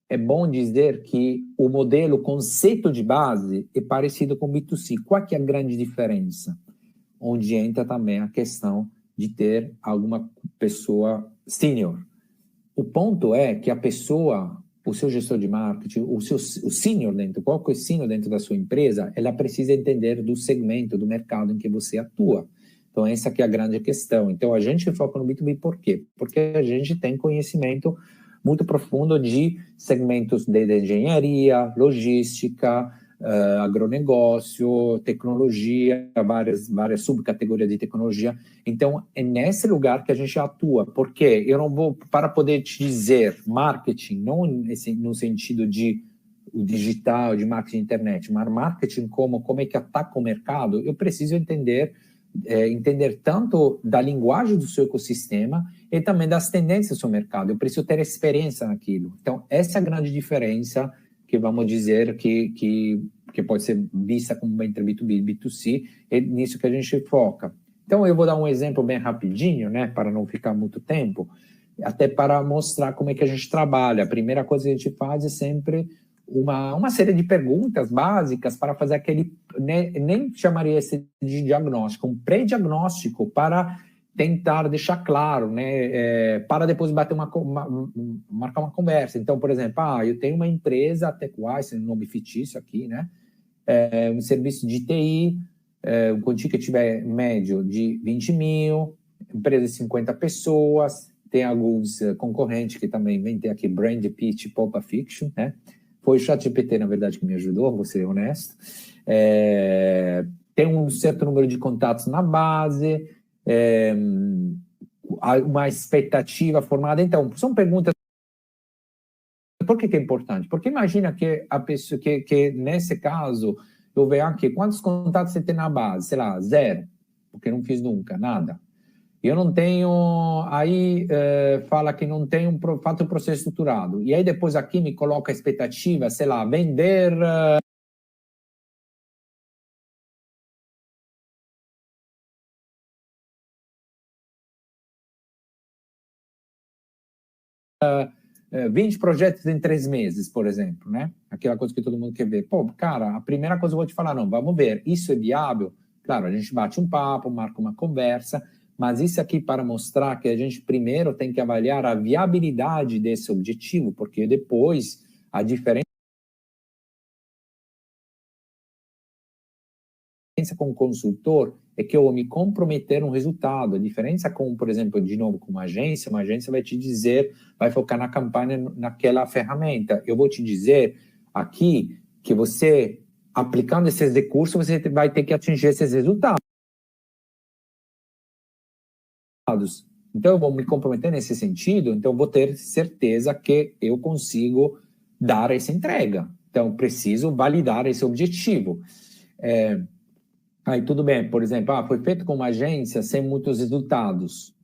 A: é bom dizer que o modelo, o conceito de base é parecido com o B2C. Qual que é a grande diferença? Onde entra também a questão de ter alguma pessoa senior. O ponto é que a pessoa, o seu gestor de marketing, o senior dentro, qual que é o senior dentro da sua empresa, ela precisa entender do segmento, do mercado em que você atua. Então, essa aqui é a grande questão. Então, a gente foca no B2B por quê? Porque a gente tem conhecimento muito profundo de segmentos de engenharia, logística, agronegócio, tecnologia, várias subcategorias de tecnologia. Então, é nesse lugar que a gente atua. Por quê? Eu não vou, para poder te dizer marketing, não no sentido de o digital, de marketing internet, mas marketing como é que ataca o mercado, eu preciso entender tanto da linguagem do seu ecossistema e também das tendências do seu mercado. Eu preciso ter experiência naquilo. Então, essa é a grande diferença que vamos dizer que pode ser vista como entre B2B e B2C, é nisso que a gente foca. Então, eu vou dar um exemplo bem rapidinho, né, para não ficar muito tempo, até para mostrar como é que a gente trabalha. A primeira coisa que a gente faz é sempre uma série de perguntas básicas para fazer aquele, nem chamaria esse de diagnóstico, um pré-diagnóstico para tentar deixar claro, né, para depois bater marcar uma conversa. Então, por exemplo, eu tenho uma empresa, TechWise, um nome fictício aqui, né, um serviço de TI, com ticket médio de 20 mil, empresa de 50 pessoas, tem alguns concorrentes que também vêm ter aqui Brand Pitch, Pulp Fiction, né? Foi o ChatGPT, na verdade, que me ajudou, vou ser honesto. Tem um certo número de contatos na base, uma expectativa formada. Então, são perguntas. Por que é importante? Porque imagina que a pessoa que nesse caso eu vejo aqui quantos contatos você tem na base, sei lá, 0, porque não fiz nunca nada. Eu não tenho, aí fala que não tem fato processo estruturado. E aí depois aqui me coloca a expectativa, sei lá, vender uh, 20 projetos em 3 meses, por exemplo, né? Aquela coisa que todo mundo quer ver. Pô, cara, a primeira coisa que eu vou te falar, não, vamos ver, isso é viável? Claro, a gente bate um papo, marca uma conversa, mas isso aqui para mostrar que a gente primeiro tem que avaliar a viabilidade desse objetivo, porque depois a diferença com o consultor é que eu vou me comprometer no resultado. A diferença com, por exemplo, de novo, com uma agência vai te dizer, vai focar na campanha, naquela ferramenta. Eu vou te dizer aqui que você, aplicando esses recursos, você vai ter que atingir esses resultados. Então, eu vou me comprometer nesse sentido, então eu vou ter certeza que eu consigo dar essa entrega. Então, eu preciso validar esse objetivo. Aí tudo bem, por exemplo, foi feito com uma agência sem muitos resultados,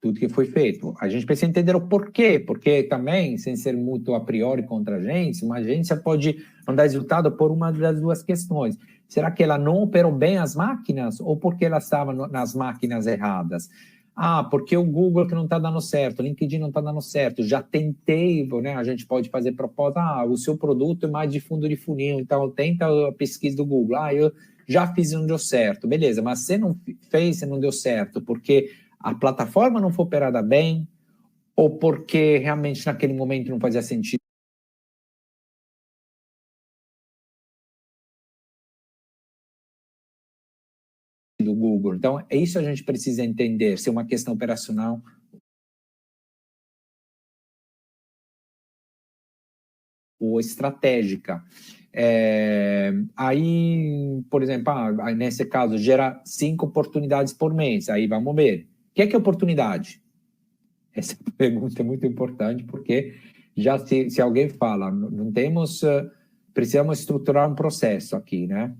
A: tudo que foi feito. A gente precisa entender o porquê, porque também, sem ser muito a priori contra a agência, uma agência pode não dar resultado por uma das duas questões. Será que ela não operou bem as máquinas ou porque ela estava nas máquinas erradas? Porque o Google que não está dando certo, o LinkedIn não está dando certo, já tentei, né? A gente pode fazer proposta, o seu produto é mais de fundo de funil, então tenta a pesquisa do Google, eu já fiz e não deu certo, beleza, mas você não fez e não deu certo porque a plataforma não foi operada bem ou porque realmente naquele momento não fazia sentido do Google. Então, é isso que a gente precisa entender, se é uma questão operacional ou estratégica. Aí, por exemplo, nesse caso, gera 5 oportunidades por mês. Aí vamos ver. O que é oportunidade? Essa pergunta é muito importante, porque já se alguém fala, não temos, precisamos estruturar um processo aqui, né?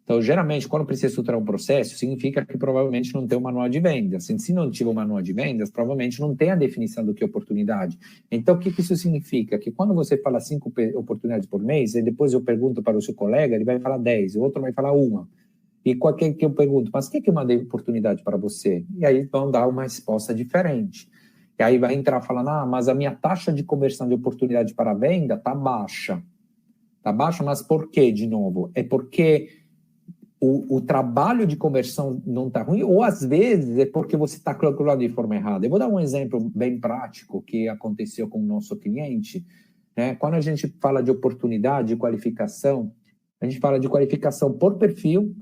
A: Então, geralmente, quando precisa estruturar um processo, significa que provavelmente não tem um manual de vendas. Se não tiver um manual de vendas, provavelmente não tem a definição do que é oportunidade. Então, o que isso significa? Que quando você fala 5 oportunidades por mês, e depois eu pergunto para o seu colega, ele vai falar 10, o outro vai falar 1. E qualquer que eu pergunto, mas o que é uma oportunidade para você? E aí vão dar uma resposta diferente. E aí vai entrar falando, mas a minha taxa de conversão de oportunidade para venda está baixa. Está baixa, mas por quê, de novo? É porque o trabalho de conversão não está ruim, ou às vezes é porque você está calculando de forma errada. Eu vou dar um exemplo bem prático que aconteceu com o nosso cliente. Né? Quando a gente fala de oportunidade, de qualificação, a gente fala de qualificação por perfil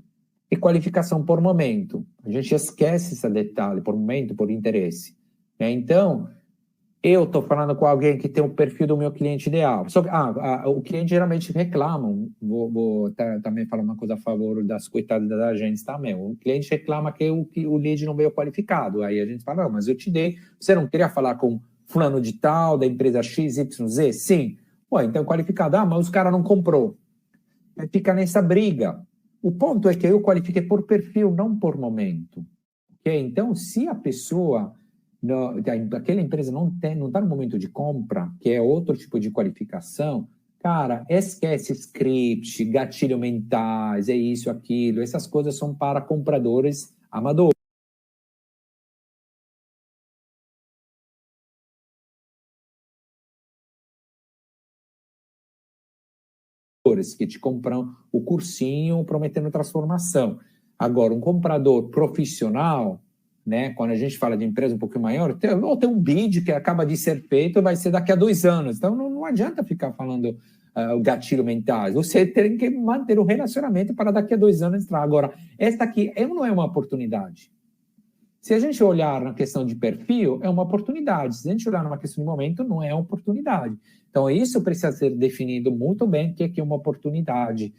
A: e qualificação por momento. A gente esquece esse detalhe, por momento, por interesse. Então, eu estou falando com alguém que tem o perfil do meu cliente ideal. Só que, o cliente geralmente reclama, vou também falar uma coisa a favor das coitadas das agências também. O cliente reclama que o lead não veio qualificado. Aí a gente fala, não, mas eu te dei, você não queria falar com fulano de tal, da empresa XYZ? Sim. Então qualificado, mas os caras não comprou. Aí fica nessa briga. O ponto é que eu qualifiquei por perfil, não por momento. Okay? Então, se a pessoa... aquela empresa não está no momento de compra, que é outro tipo de qualificação, cara, esquece script, gatilho mentais, é isso, aquilo, essas coisas são para compradores amadores. Que te compram o cursinho prometendo transformação. Agora, um comprador profissional, né, quando a gente fala de empresa um pouquinho maior, tem um bid que acaba de ser feito, vai ser daqui a 2 anos. Então, não adianta ficar falando o gatilho mental. Você tem que manter o relacionamento para daqui a 2 anos entrar. Agora, esta aqui não é uma oportunidade. Se a gente olhar na questão de perfil, é uma oportunidade. Se a gente olhar numa questão de momento, não é uma oportunidade. Então, isso precisa ser definido muito bem, o que é uma oportunidade.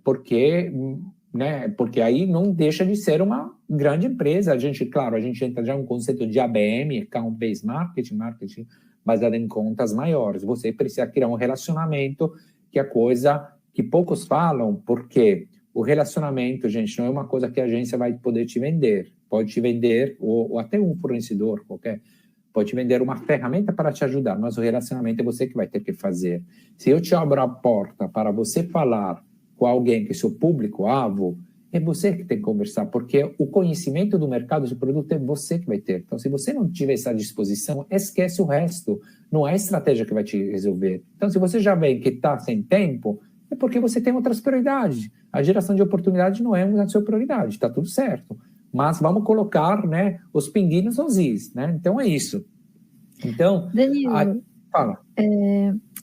A: Porque aí não deixa de ser uma grande empresa. Claro, a gente entra já no conceito de ABM, Account-Based Marketing baseado em contas maiores. Você precisa criar um relacionamento, que é coisa que poucos falam, porque o relacionamento, gente, não é uma coisa que a agência vai poder te vender. Pode te vender, ou até um fornecedor qualquer, pode te vender uma ferramenta para te ajudar, mas o relacionamento é você que vai ter que fazer. Se eu te abro a porta para você falar com alguém que é seu público-alvo, é você que tem que conversar, porque o conhecimento do mercado de produto é você que vai ter. Então, se você não tiver essa disposição, esquece o resto. Não é a estratégia que vai te resolver. Então, se você já vê que está sem tempo, é porque você tem outras prioridades. A geração de oportunidade não é uma sua prioridade, está tudo certo. Mas vamos colocar, né, os pinguinhos nos is, né? Então é isso. Então,
B: Danilo,
A: fala.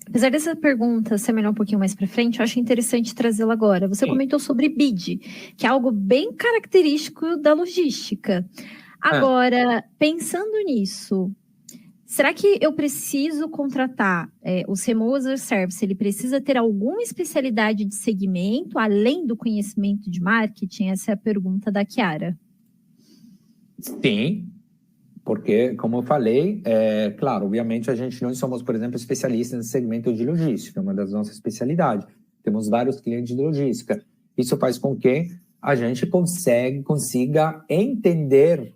B: Apesar dessa pergunta ser melhor um pouquinho mais para frente, eu acho interessante trazê-la agora. Você comentou sobre bid, que é algo bem característico da logística. Agora, pensando nisso, será que eu preciso contratar o CMO as a Service? Ele precisa ter alguma especialidade de segmento, além do conhecimento de marketing? Essa é a pergunta da Chiara.
A: Sim, porque, como eu falei, claro, obviamente a gente não somos, por exemplo, especialistas no segmento de logística, uma das nossas especialidades. Temos vários clientes de logística. Isso faz com que a gente consiga entender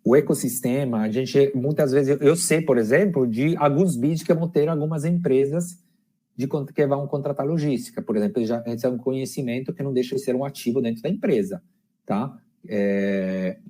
A: o ecossistema. A gente, muitas vezes, eu sei, por exemplo, de alguns bids que vão ter algumas empresas que vão contratar logística. Por exemplo, esse é um conhecimento que não deixa de ser um ativo dentro da empresa, tá?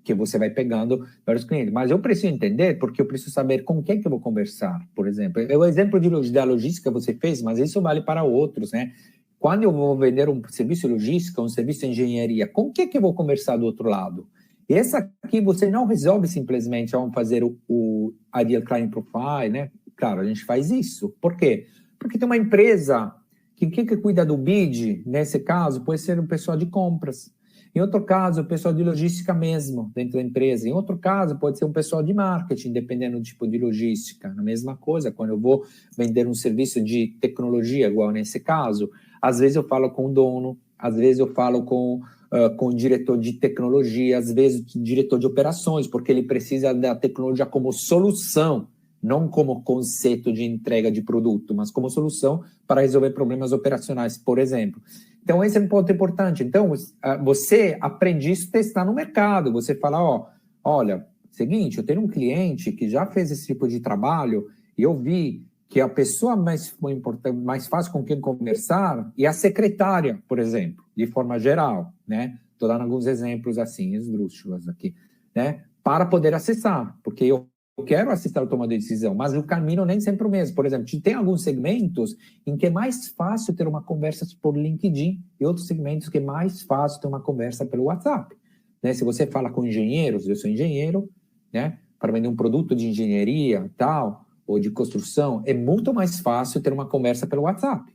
A: Que você vai pegando vários clientes. Mas eu preciso entender, porque eu preciso saber com quem que eu vou conversar, por exemplo. O exemplo da logística você fez, mas isso vale para outros, né? Quando eu vou vender um serviço de logística, um serviço de engenharia, com quem que eu vou conversar do outro lado? Essa aqui você não resolve simplesmente ao fazer o Ideal Client Profile, né? Claro, a gente faz isso. Por quê? Porque tem uma empresa que quem que cuida do bid, nesse caso, pode ser um pessoal de compras. Em outro caso, o pessoal de logística mesmo, dentro da empresa. Em outro caso, pode ser um pessoal de marketing, dependendo do tipo de logística. A mesma coisa, quando eu vou vender um serviço de tecnologia, igual nesse caso, às vezes eu falo com o dono, às vezes eu falo com o diretor de tecnologia, às vezes o diretor de operações, porque ele precisa da tecnologia como solução, não como conceito de entrega de produto, mas como solução para resolver problemas operacionais, por exemplo. Então, esse é um ponto importante. Então, você aprende isso testar no mercado. Você fala, olha, seguinte, eu tenho um cliente que já fez esse tipo de trabalho e eu vi que a pessoa mais fácil com quem conversar é a secretária, por exemplo, de forma geral, né? Estou dando alguns exemplos assim, esdrúxulas aqui, né? Para poder acessar, porque eu quero acessar a tomada de decisão, mas o caminho nem sempre é o mesmo. Por exemplo, tem alguns segmentos em que é mais fácil ter uma conversa por LinkedIn e outros segmentos que é mais fácil ter uma conversa pelo WhatsApp. Né? Se você fala com engenheiros, eu sou engenheiro, né? Para vender um produto de engenharia tal, ou de construção, é muito mais fácil ter uma conversa pelo WhatsApp.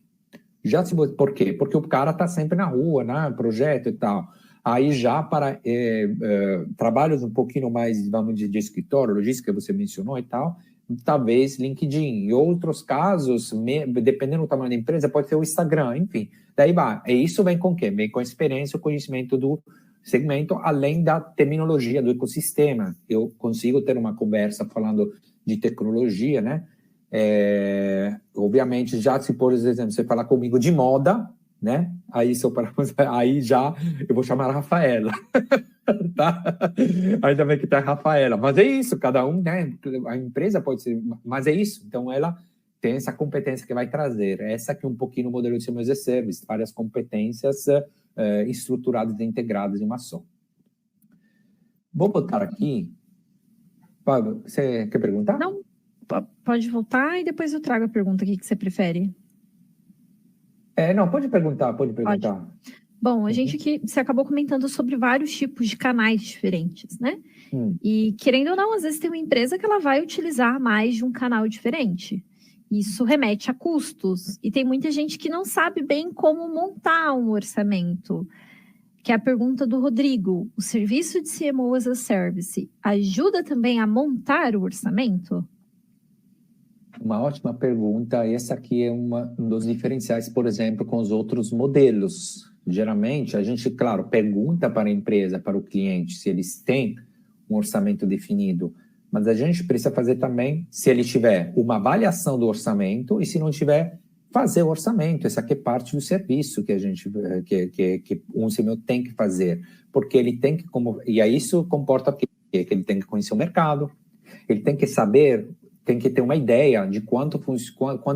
A: Por quê? Porque o cara está sempre na rua, né? Projeto e tal. Aí já para trabalhos um pouquinho mais, vamos dizer, de escritório, logística que você mencionou e tal, talvez LinkedIn. Em outros casos, dependendo do tamanho da empresa, pode ser o Instagram, enfim. Daí vai. E isso vem com o quê? Vem com a experiência, o conhecimento do segmento, além da terminologia do ecossistema. Eu consigo ter uma conversa falando de tecnologia, né? Obviamente, já se, por exemplo, você falar comigo de moda, né? Aí já eu vou chamar a Rafaela, tá? Ainda bem que tá a Rafaela. Mas é isso, cada um, né? A empresa pode ser, mas é isso. Então, ela tem essa competência que vai trazer. Essa aqui é um pouquinho o modelo de CMO as a Service, várias competências estruturadas e integradas em uma só. Vou botar aqui. Você quer perguntar?
B: Não, pode voltar e depois eu trago a pergunta aqui que você prefere.
A: Não, pode perguntar. Pode.
B: Bom, a gente aqui, você acabou comentando sobre vários tipos de canais diferentes, né? E querendo ou não, às vezes tem uma empresa que ela vai utilizar mais de um canal diferente. Isso remete a custos. E tem muita gente que não sabe bem como montar um orçamento. que é a pergunta do Rodrigo. O serviço de CMO as a Service ajuda também a montar o orçamento?
A: Uma ótima pergunta. Essa aqui é um dos diferenciais, por exemplo, com os outros modelos. Geralmente, a gente, claro, pergunta para a empresa, para o cliente, se eles têm um orçamento definido, mas a gente precisa fazer também, se ele tiver uma avaliação do orçamento e se não tiver, fazer o orçamento. Essa aqui é parte do serviço que a gente, que um CMO tem que fazer, porque ele tem que, e aí isso comporta que ele tem que conhecer o mercado, ele tem que saber, tem que ter uma ideia de quanto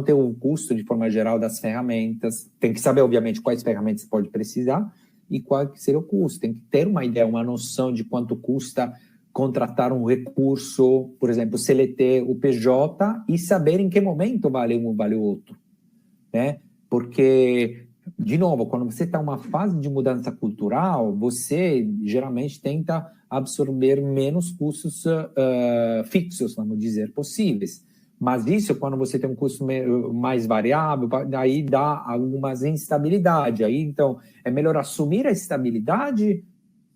A: é o custo de forma geral das ferramentas, tem que saber, obviamente, quais ferramentas pode precisar e qual que seria o custo, tem que ter uma ideia, uma noção de quanto custa contratar um recurso, por exemplo, CLT, o PJ, e saber em que momento vale um, vale o outro, né? Porque, de novo, quando você está em uma fase de mudança cultural, você geralmente tenta absorver menos custos fixos, vamos dizer, possíveis. Mas isso, quando você tem um custo mais variável, aí dá algumas instabilidades. Aí, então, é melhor assumir a estabilidade,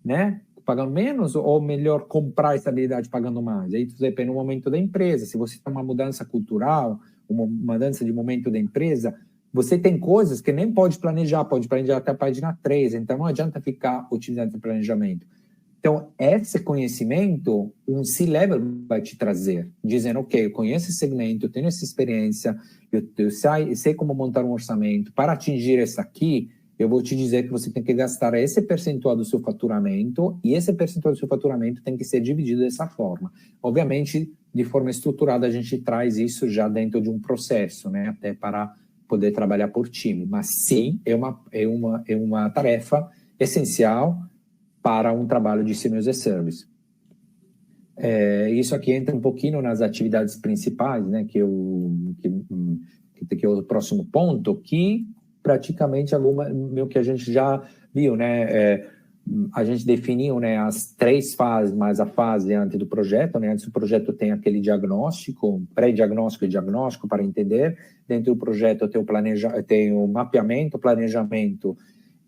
A: né, pagando menos, ou melhor comprar a estabilidade pagando mais? Aí tudo depende do momento da empresa. Se você tem uma mudança cultural, uma mudança de momento da empresa, você tem coisas que nem pode planejar até a página 3, então não adianta ficar utilizando esse planejamento. Então, esse conhecimento, um C-Level vai te trazer, dizendo, ok, eu conheço esse segmento, eu tenho essa experiência, eu sei como montar um orçamento, para atingir esse aqui, eu vou te dizer que você tem que gastar esse percentual do seu faturamento, e esse percentual do seu faturamento tem que ser dividido dessa forma. Obviamente, de forma estruturada, a gente traz isso já dentro de um processo, né, até para poder trabalhar por time. Mas sim, é uma tarefa essencial para um trabalho de CMO as a Service. Isso aqui entra um pouquinho nas atividades principais, né, que é o próximo ponto, que praticamente meio que a gente já viu, né, a gente definiu, né, as 3 fases, mais a fase antes do projeto, né, antes do projeto tem aquele diagnóstico, pré-diagnóstico e diagnóstico para entender, dentro do projeto tem o mapeamento, planejamento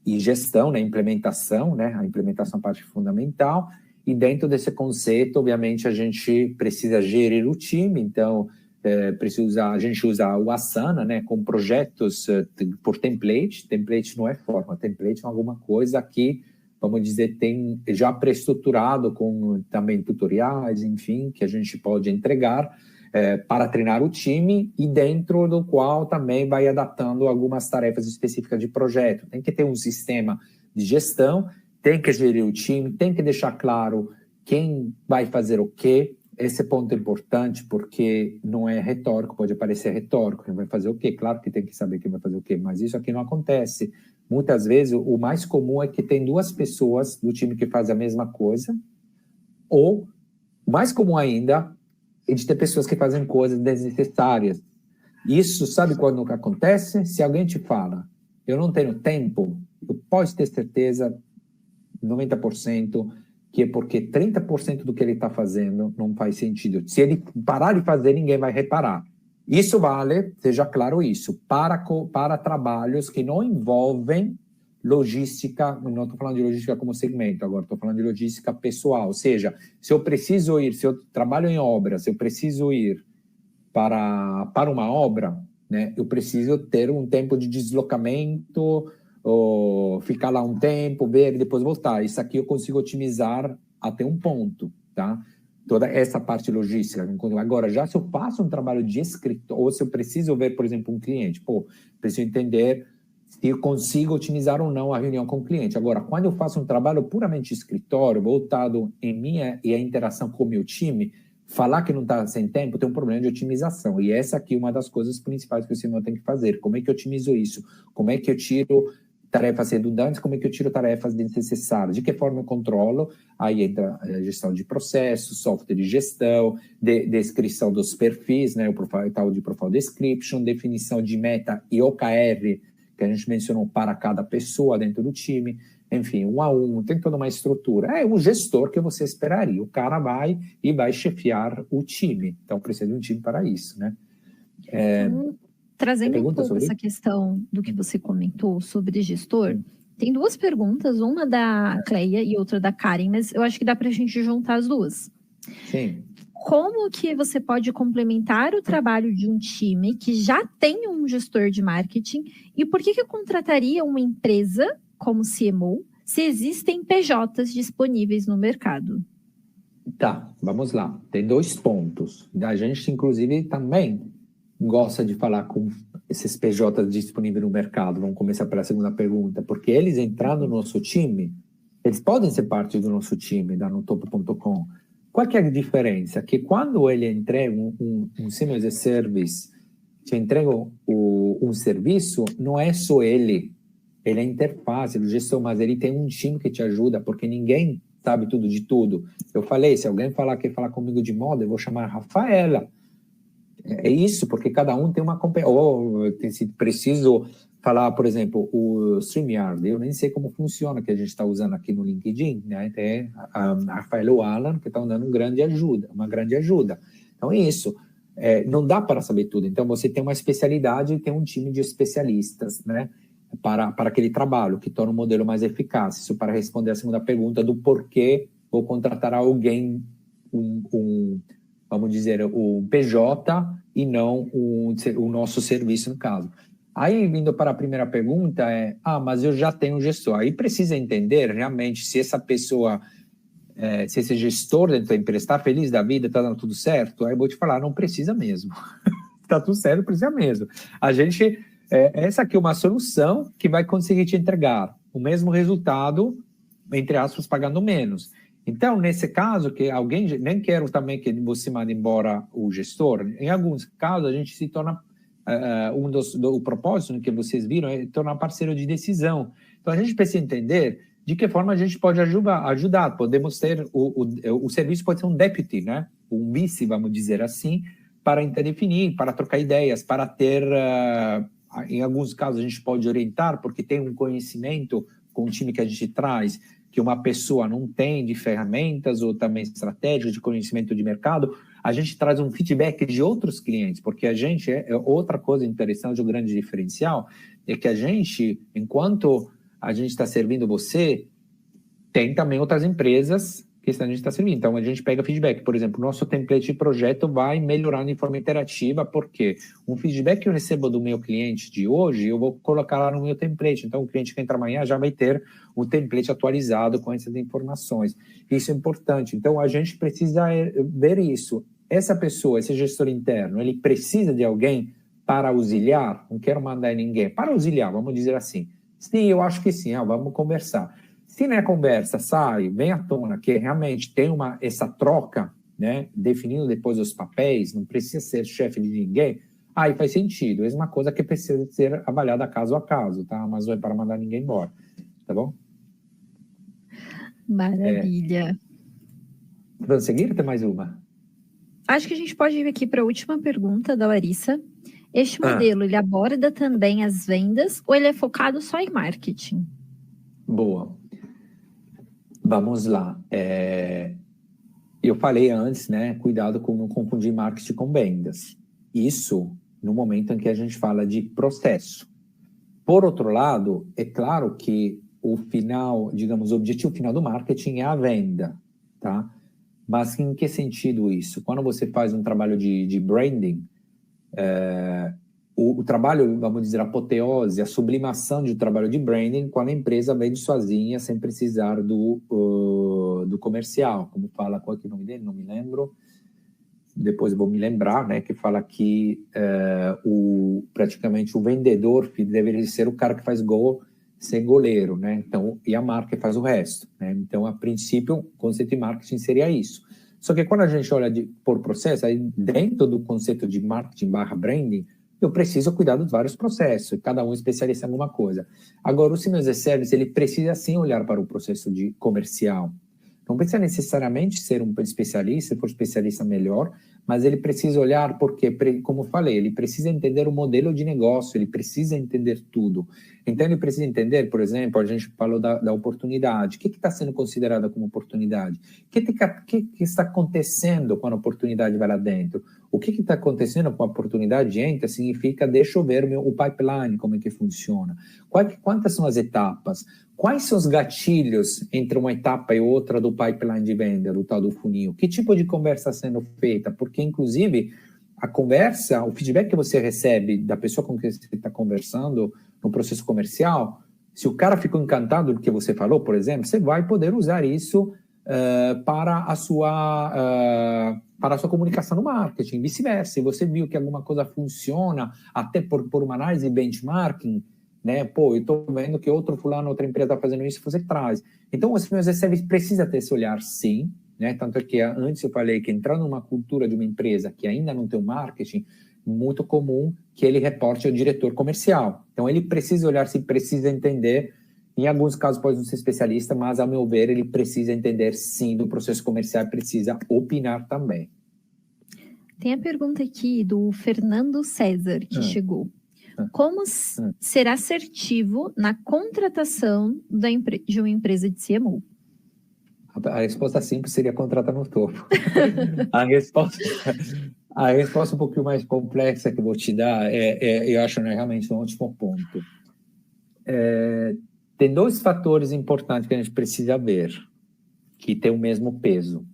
A: e gestão, né, implementação, né, a implementação é a parte fundamental, e dentro desse conceito, obviamente, a gente precisa gerir o time, então, a gente usa o Asana, né, com projetos por template não é forma, template é alguma coisa que, vamos dizer, tem já pré-estruturado com também tutoriais, enfim, que a gente pode entregar, para treinar o time e dentro do qual também vai adaptando algumas tarefas específicas de projeto. Tem que ter um sistema de gestão, tem que gerir o time, tem que deixar claro quem vai fazer o quê. Esse ponto é importante porque não é retórico, pode parecer retórico, quem vai fazer o quê? Claro que tem que saber quem vai fazer o quê, mas isso aqui não acontece. Muitas vezes o mais comum é que tem 2 pessoas do time que fazem a mesma coisa, ou, mais comum ainda, e de ter pessoas que fazem coisas desnecessárias. Isso, sabe quando acontece? Se alguém te fala, eu não tenho tempo, eu posso ter certeza, 90%, que é porque 30% do que ele está fazendo não faz sentido. Se ele parar de fazer, ninguém vai reparar. Isso vale, seja claro isso, para trabalhos que não envolvem logística, não estou falando de logística como segmento agora, estou falando de logística pessoal, ou seja, se eu trabalho em obra, se eu preciso ir para uma obra, né, eu preciso ter um tempo de deslocamento, ou ficar lá um tempo, ver e depois voltar. Isso aqui eu consigo otimizar até um ponto, tá? Toda essa parte logística. Agora, já se eu faço um trabalho de escritório, ou se eu preciso ver, por exemplo, um cliente, preciso entender se eu consigo otimizar ou não a reunião com o cliente. Agora, quando eu faço um trabalho puramente escritório, voltado em minha e a interação com o meu time, falar que não está sem tempo tem um problema de otimização. E essa aqui é uma das coisas principais que o CMO tem que fazer. Como é que eu otimizo isso? Como é que eu tiro tarefas redundantes? Como é que eu tiro tarefas desnecessárias? De que forma eu controlo? Aí entra a gestão de processos, software de gestão, descrição dos perfis, né? O tal de Profile Description, definição de meta e OKR, que a gente mencionou para cada pessoa dentro do time, enfim, 1 a 1, tem toda uma estrutura. É o gestor que você esperaria, o cara vai chefiar o time, então precisa de um time para isso, né?
B: Trazendo um pouco essa questão do que você comentou sobre gestor, Tem duas perguntas, uma da Cleia e outra da Karen, mas eu acho que dá para a gente juntar as duas.
A: Sim.
B: Como que você pode complementar o trabalho de um time que já tem um gestor de marketing e por que eu contrataria uma empresa como CMO se existem PJs disponíveis no mercado?
A: Tá, vamos lá. Tem 2 pontos. A gente, inclusive, também gosta de falar com esses PJs disponíveis no mercado. Vamos começar pela segunda pergunta. Porque eles entrando no nosso time, eles podem ser parte do nosso time, da Notopo.com. Qual que é a diferença? Que quando ele entrega um Senior as a Service, te entrega um serviço, não é só ele. Ele é a interface, ele é o gestor, mas ele tem um time que te ajuda, porque ninguém sabe tudo de tudo. Eu falei, se alguém quer falar comigo de moda, eu vou chamar a Rafaela. É isso, porque cada um tem uma competência. Se preciso falar, por exemplo, o StreamYard, eu nem sei como funciona, que a gente está usando aqui no LinkedIn, né? Tem a Rafaela e o Alan, que estão dando uma grande ajuda. Então é isso. Não dá para saber tudo. Então você tem uma especialidade e tem um time de especialistas, né? Para aquele trabalho, que torna o modelo mais eficaz. Isso para responder a segunda pergunta do porquê vou contratar alguém, vamos dizer, um PJ e não o nosso serviço, no caso. Aí, vindo para a primeira pergunta, mas eu já tenho um gestor. Aí precisa entender, realmente, se essa pessoa, se esse gestor dentro da empresa está feliz da vida, está dando tudo certo, aí eu vou te falar, não precisa mesmo. Está tudo certo, precisa mesmo. A gente... essa aqui é uma solução que vai conseguir te entregar o mesmo resultado, entre aspas, pagando menos. Então, nesse caso, que alguém, nem quero também que você mande embora o gestor, em alguns casos a gente se torna, o propósito que vocês viram é tornar parceiro de decisão. Então, a gente precisa entender de que forma a gente pode ajudar. Podemos ter, o serviço pode ser um deputy, né? Um vice, vamos dizer assim, para interdefinir, para trocar ideias, para ter... em alguns casos a gente pode orientar, porque tem um conhecimento com o time que a gente traz, que uma pessoa não tem de ferramentas ou também estratégias de conhecimento de mercado, a gente traz um feedback de outros clientes, porque a gente, outra coisa interessante, o grande diferencial, é que a gente, enquanto a gente está servindo você, tem também outras empresas que a gente está servindo. Então, a gente pega feedback. Por exemplo, o nosso template de projeto vai melhorando de forma interativa, porque um feedback que eu recebo do meu cliente de hoje, eu vou colocar lá no meu template. Então, o cliente que entra amanhã já vai ter o template atualizado com essas informações. Isso é importante. Então, a gente precisa ver isso. Essa pessoa, esse gestor interno, ele precisa de alguém para auxiliar? Não quero mandar ninguém. Para auxiliar, vamos dizer assim. Sim, eu acho que sim. Vamos conversar. Se na conversa vem à tona que realmente tem essa troca, né, definindo depois os papéis, não precisa ser chefe de ninguém, aí faz sentido. É uma coisa que precisa ser avaliada caso a caso, tá? Mas não é para mandar ninguém embora, tá bom?
B: Maravilha.
A: Vamos seguir ou tem mais uma?
B: Acho que a gente pode ir aqui para a última pergunta da Larissa. Este modelo, ele aborda também as vendas ou ele é focado só em marketing?
A: Boa. Vamos lá. Eu falei antes, né? Cuidado com não confundir marketing com vendas. Isso no momento em que a gente fala de processo. Por outro lado, é claro que o final, digamos, o objetivo final do marketing é a venda, tá? Mas em que sentido isso? Quando você faz um trabalho de branding, o trabalho, vamos dizer, a apoteose, a sublimação de um trabalho de branding, quando a empresa vende sozinha, sem precisar do comercial, como fala, qual é o nome dele? Não me lembro. Depois eu vou me lembrar, né, que fala que praticamente o vendedor deveria ser o cara que faz gol sem goleiro, né? Então, e a marca faz o resto, né? Então, a princípio, o conceito de marketing seria isso. Só que quando a gente olha por processo, aí dentro do conceito de marketing / branding, eu preciso cuidar dos vários processos, cada um especialista em alguma coisa. Agora, o Senior as a Service, ele precisa sim olhar para o processo de comercial. Não precisa necessariamente ser um especialista, se for especialista melhor, mas ele precisa olhar porque, como eu falei, ele precisa entender o modelo de negócio, ele precisa entender tudo. Então, ele precisa entender, por exemplo, a gente falou da oportunidade. O que está sendo considerado como oportunidade? O que está acontecendo quando a oportunidade vai lá dentro? O que está acontecendo com a oportunidade entra significa, deixa eu ver o pipeline, como é que funciona. Quantas são as etapas? Quais são os gatilhos entre uma etapa e outra do pipeline de venda, do tal do funil? Que tipo de conversa está sendo feita? Porque, inclusive, a conversa, o feedback que você recebe da pessoa com quem você está conversando no processo comercial, se o cara ficou encantado do que você falou, por exemplo, você vai poder usar isso para a sua comunicação no marketing, vice-versa. Se você viu que alguma coisa funciona, até por uma análise de benchmarking, né? Pô, eu estou vendo que outro fulano, outra empresa está fazendo isso, você traz. Então, os meus serviços precisa ter esse olhar, sim, né? Tanto é que antes eu falei que entrar numa cultura de uma empresa que ainda não tem um marketing, muito comum que ele reporte ao diretor comercial. Então, ele precisa olhar, se precisa entender. Em alguns casos pode não ser especialista, mas, ao meu ver, ele precisa entender, sim, do processo comercial e precisa opinar também.
B: Tem a pergunta aqui do Fernando César, que chegou. Como ser assertivo na contratação de uma empresa de CMO?
A: A resposta simples seria contratar no topo. A resposta um pouquinho mais complexa que eu vou te dar eu acho, né, realmente um ótimo ponto. Tem dois fatores importantes que a gente precisa ver, que tem o mesmo peso.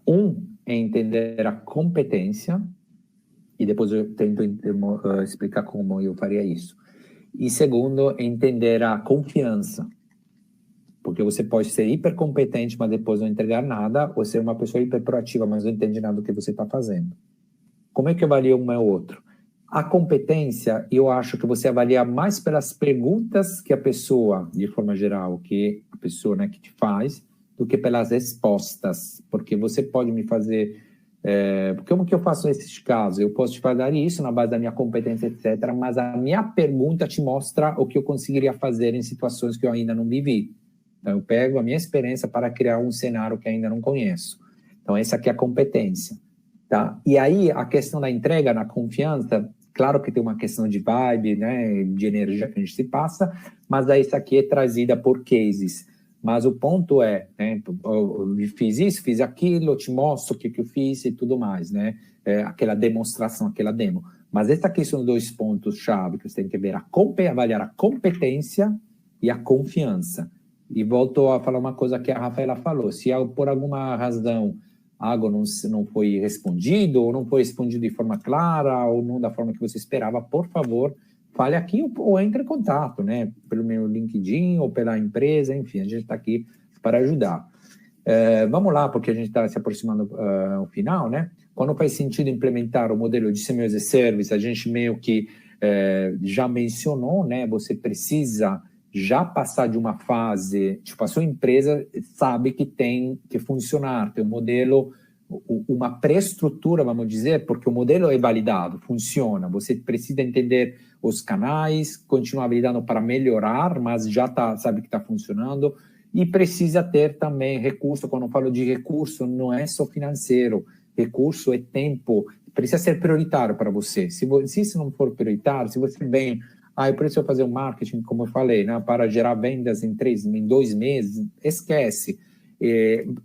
A: Um é entender a competência, e depois eu tento explicar como eu faria isso. E segundo, é entender a confiança. Porque você pode ser hipercompetente, mas depois não entregar nada, ou ser uma pessoa hiperproativa, mas não entende nada do que você está fazendo. Como é que avalia um ou outro? A competência, eu acho que você avalia mais pelas perguntas que a pessoa, de forma geral, que a pessoa, né, que te faz, do que pelas respostas. Porque você pode me fazer... como que eu faço nesses casos? Eu posso te fazer isso na base da minha competência, etc., mas a minha pergunta te mostra o que eu conseguiria fazer em situações que eu ainda não vivi. Então, eu pego a minha experiência para criar um cenário que ainda não conheço. Então, essa aqui é a competência. Tá? E aí, a questão da entrega, na confiança, claro que tem uma questão de vibe, né, de energia que a gente se passa, mas aí isso aqui é trazida por cases. Mas o ponto é, né, eu fiz isso, fiz aquilo, eu te mostro o que eu fiz e tudo mais, né? Aquela demonstração, aquela demo. Mas esses aqui são dois pontos-chave que você tem que ver, avaliar a competência e a confiança. E volto a falar uma coisa que a Rafaela falou, se por alguma razão algo não foi respondido, ou não foi respondido de forma clara, ou não da forma que você esperava, por favor, fale aqui ou entre em contato, né? Pelo meu LinkedIn ou pela empresa, enfim, a gente está aqui para ajudar. Vamos lá, porque a gente está se aproximando ao final, né? Quando faz sentido implementar o modelo de CMO as a Service, a gente meio que já mencionou, né? Você precisa já passar de uma fase, tipo, a sua empresa sabe que tem que funcionar, tem um modelo, uma pré-estrutura, vamos dizer, porque o modelo é validado, funciona, você precisa entender os canais, continuar validando para melhorar, mas já sabe que está funcionando, e precisa ter também recurso. Quando eu falo de recurso, não é só financeiro, recurso é tempo, precisa ser prioritário para você. Se isso não for prioritário, se você vem... eu preciso fazer um marketing, como eu falei, né, para gerar vendas em 2 meses, esquece.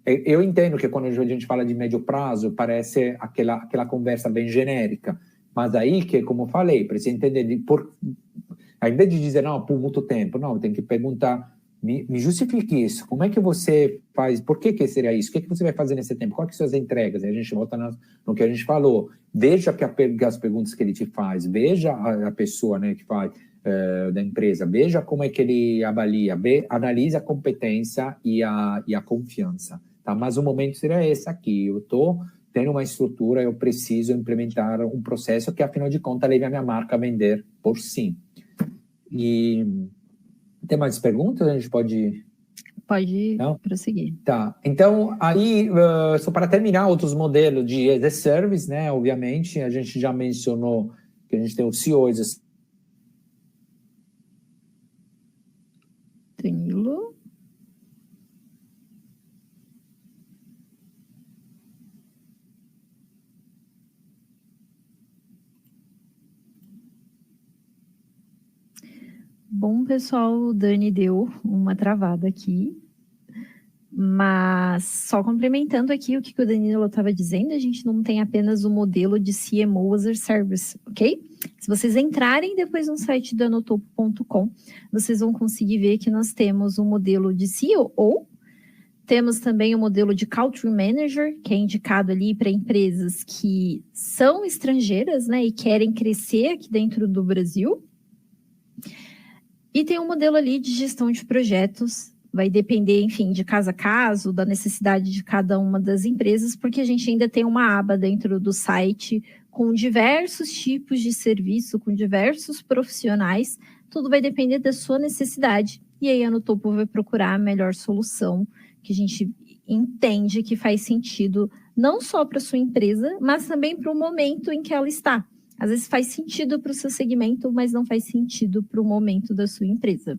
A: Eu entendo que quando a gente fala de médio prazo, parece aquela conversa bem genérica, mas aí que, como eu falei, precisa entender, ao invés de dizer, não, por muito tempo, não, tem que perguntar, me justifique isso, como é que você faz, por que seria isso, o que você vai fazer nesse tempo, quais são as entregas, aí a gente volta no que a gente falou, veja que as perguntas que ele te faz, veja a pessoa, né, que faz, da empresa, veja como é que ele avalia, analise a competência e a confiança, tá? Mas o momento seria esse aqui, eu estou tendo uma estrutura, eu preciso implementar um processo que, afinal de contas, leve a minha marca a vender por sim. E tem mais perguntas? A gente pode...
B: Pode prosseguir.
A: Tá, então, aí, só para terminar, outros modelos de as a Service, né, obviamente, a gente já mencionou que a gente tem o CEO as a...
B: Danilo? Bom, pessoal, o Dani deu uma travada aqui, mas só complementando aqui o que o Danilo estava dizendo, a gente não tem apenas o modelo de CMO as a Service, ok? Se vocês entrarem depois no site do anotopo.com, vocês vão conseguir ver que nós temos um modelo de COO, temos também o modelo de Country Manager, que é indicado ali para empresas que são estrangeiras, né, e querem crescer aqui dentro do Brasil. E tem um modelo ali de gestão de projetos, vai depender, enfim, de caso a caso, da necessidade de cada uma das empresas, porque a gente ainda tem uma aba dentro do site com diversos tipos de serviço, com diversos profissionais, tudo vai depender da sua necessidade. E aí a Anotopo vai procurar a melhor solução que a gente entende que faz sentido não só para a sua empresa, mas também para o momento em que ela está. Às vezes faz sentido para o seu segmento, mas não faz sentido para o momento da sua empresa.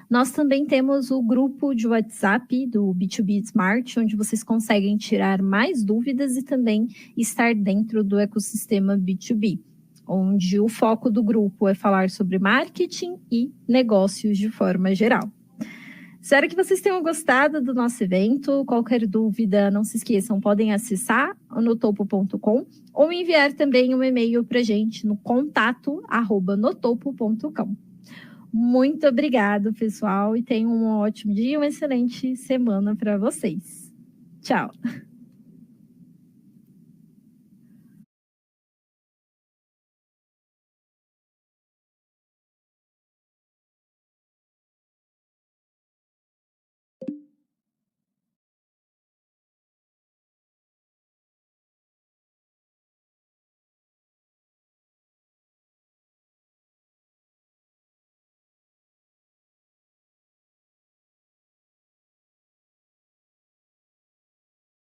B: Nós também temos o grupo de WhatsApp do B2B Smart, onde vocês conseguem tirar mais dúvidas e também estar dentro do ecossistema B2B, onde o foco do grupo é falar sobre marketing e negócios de forma geral. Espero que vocês tenham gostado do nosso evento. Qualquer dúvida, não se esqueçam, podem acessar notopo.com ou enviar também um e-mail para a gente no contato@notopo.com. Muito obrigado, pessoal, e tenham um ótimo dia e uma excelente semana para vocês. Tchau!